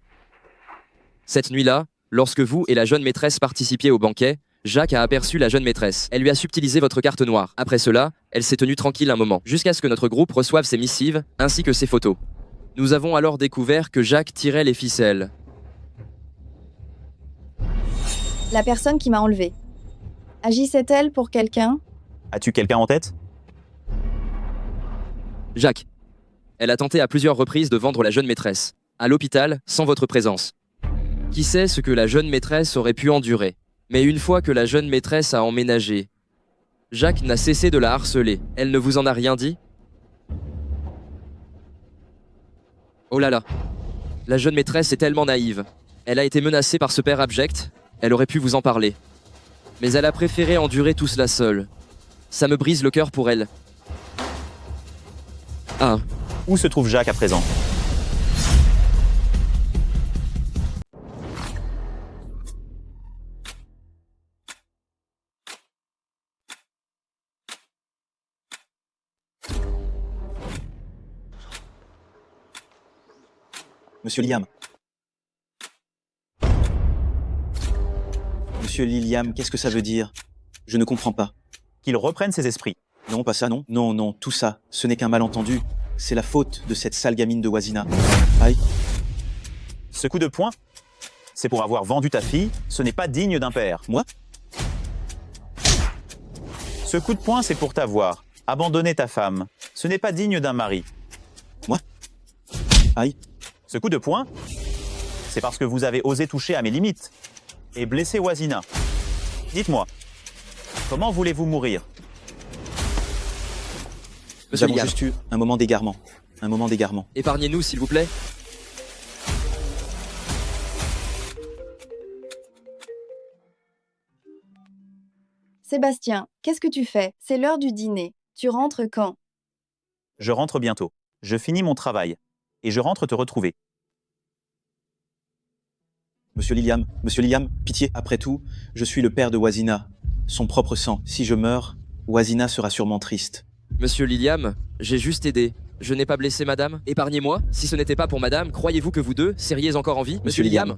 Cette nuit-là, lorsque vous et la jeune maîtresse participiez au banquet, Jacques a aperçu la jeune maîtresse. Elle lui a subtilisé votre carte noire. Après cela, elle s'est tenue tranquille un moment, jusqu'à ce que notre groupe reçoive ses missives, ainsi que ses photos. Nous avons alors découvert que Jacques tirait les ficelles. La personne qui m'a enlevée. Agissait-elle pour quelqu'un? As-tu quelqu'un en tête? Jacques. Elle a tenté à plusieurs reprises de vendre la jeune maîtresse. À l'hôpital, sans votre présence. Qui sait ce que la jeune maîtresse aurait pu endurer? Mais une fois que la jeune maîtresse a emménagé, Jacques n'a cessé de la harceler. Elle ne vous en a rien dit? Oh là là. La jeune maîtresse est tellement naïve. Elle a été menacée par ce père abject. Elle aurait pu vous en parler. Mais elle a préféré endurer tout cela seule. Ça me brise le cœur pour elle. Ah, Où se trouve Jacques à présent? Monsieur Liam. Monsieur Liliam, qu'est-ce que ça veut dire? Je ne comprends pas. Qu'il reprenne ses esprits. Non, pas ça, non. Non, non, tout ça, ce n'est qu'un malentendu. C'est la faute de cette sale gamine de Wazina. Aïe. Ce coup de poing, c'est pour avoir vendu ta fille, ce n'est pas digne d'un père. Moi? Ce coup de poing, c'est pour t'avoir abandonné ta femme, ce n'est pas digne d'un mari. Moi? Aïe. Ce coup de poing, c'est parce que vous avez osé toucher à mes limites et blesser Wazina. Dites-moi, comment voulez-vous mourir? Nous Monsieur avons Liam, juste eu un moment d'égarement. Un moment d'égarement. épargnez-nous s'il vous plaît. Sébastien, qu'est-ce que tu fais? C'est l'heure du dîner. Tu rentres quand? Je rentre bientôt. Je finis mon travail et je rentre te retrouver. Monsieur Liliam, pitié. Après tout, je suis le père de Wazina, son propre sang. Si je meurs, Wazina sera sûrement triste. Monsieur Liliam, j'ai juste aidé. Je n'ai pas blessé madame. Épargnez-moi. Si ce n'était pas pour madame, croyez-vous que vous deux seriez encore en vie? Monsieur Liliam.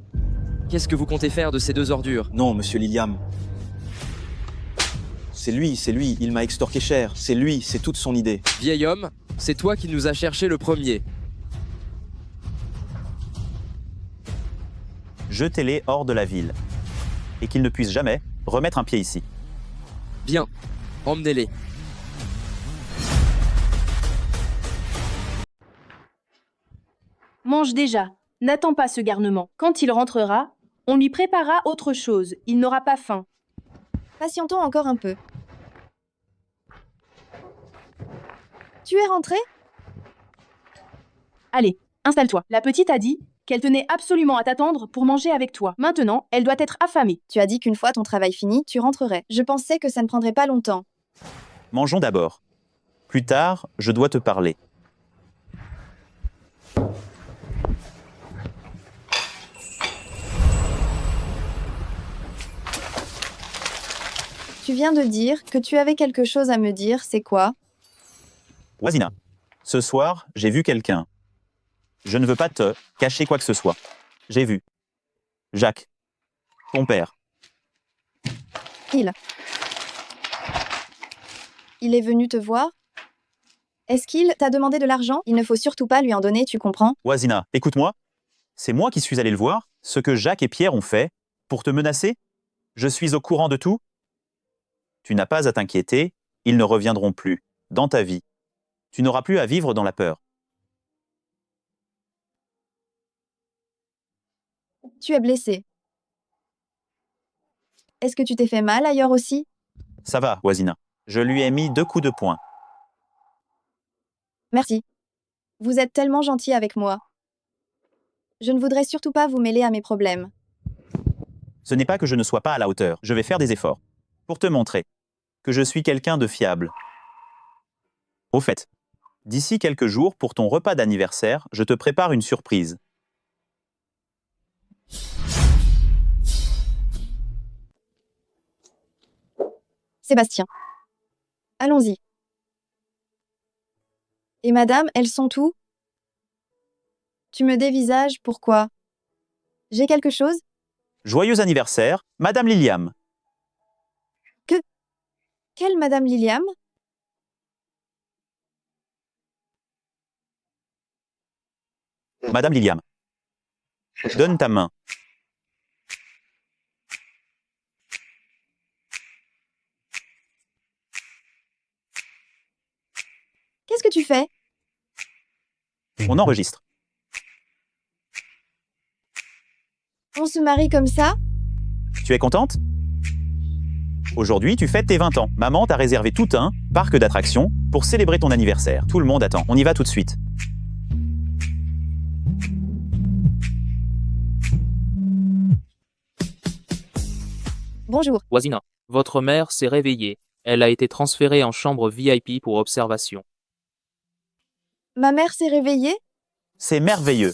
Qu'est-ce que vous comptez faire de ces deux ordures? Non, monsieur Liliam. C'est lui, il m'a extorqué cher. C'est lui, c'est toute son idée. Vieil homme, c'est toi qui nous as cherché le premier. Jetez-les hors de la ville et qu'ils ne puissent jamais remettre un pied ici. Bien, emmenez-les. Mange déjà. N'attends pas ce garnement. Quand il rentrera, on lui préparera autre chose. Il n'aura pas faim. Patientons encore un peu. Tu es rentré? Allez, installe-toi. La petite a dit qu'elle tenait absolument à t'attendre pour manger avec toi. Maintenant, elle doit être affamée. Tu as dit qu'une fois ton travail fini, tu rentrerais. Je pensais que ça ne prendrait pas longtemps. Mangeons d'abord. Plus tard, je dois te parler. Tu viens de dire que tu avais quelque chose à me dire, c'est quoi? Wazina, ce soir, j'ai vu quelqu'un. Je ne veux pas te cacher quoi que ce soit. J'ai vu Jacques, ton père. Il est venu te voir? Est-ce qu'il t'a demandé de l'argent? Il ne faut surtout pas lui en donner, tu comprends? Wazina, écoute-moi. C'est moi qui suis allé le voir. Ce que Jacques et Pierre ont fait pour te menacer, je suis au courant de tout. Tu n'as pas à t'inquiéter, ils ne reviendront plus dans ta vie. Tu n'auras plus à vivre dans la peur. Tu es blessé. Est-ce que tu t'es fait mal ailleurs aussi? Ça va, Wazina. Je lui ai mis 2 coups de poing. Merci. Vous êtes tellement gentil avec moi. Je ne voudrais surtout pas vous mêler à mes problèmes. Ce n'est pas que je ne sois pas à la hauteur. Je vais faire des efforts pour te montrer que je suis quelqu'un de fiable. Au fait, d'ici quelques jours, pour ton repas d'anniversaire, je te prépare une surprise. Sébastien. Allons-y. Et madame, elles sont où? Tu me dévisages, pourquoi? J'ai quelque chose? Joyeux anniversaire, Madame Liliam. Quelle Madame Liliam? Madame Liliam. Donne ta main. Qu'est-ce que tu fais? On enregistre. On se marie comme ça? Tu es contente? Aujourd'hui, tu fêtes tes 20 ans. Maman t'a réservé tout un parc d'attractions pour célébrer ton anniversaire. Tout le monde attend. On y va tout de suite. Bonjour. Wazina. Votre mère s'est réveillée. Elle a été transférée en chambre VIP pour observation. Ma mère s'est réveillée? C'est merveilleux.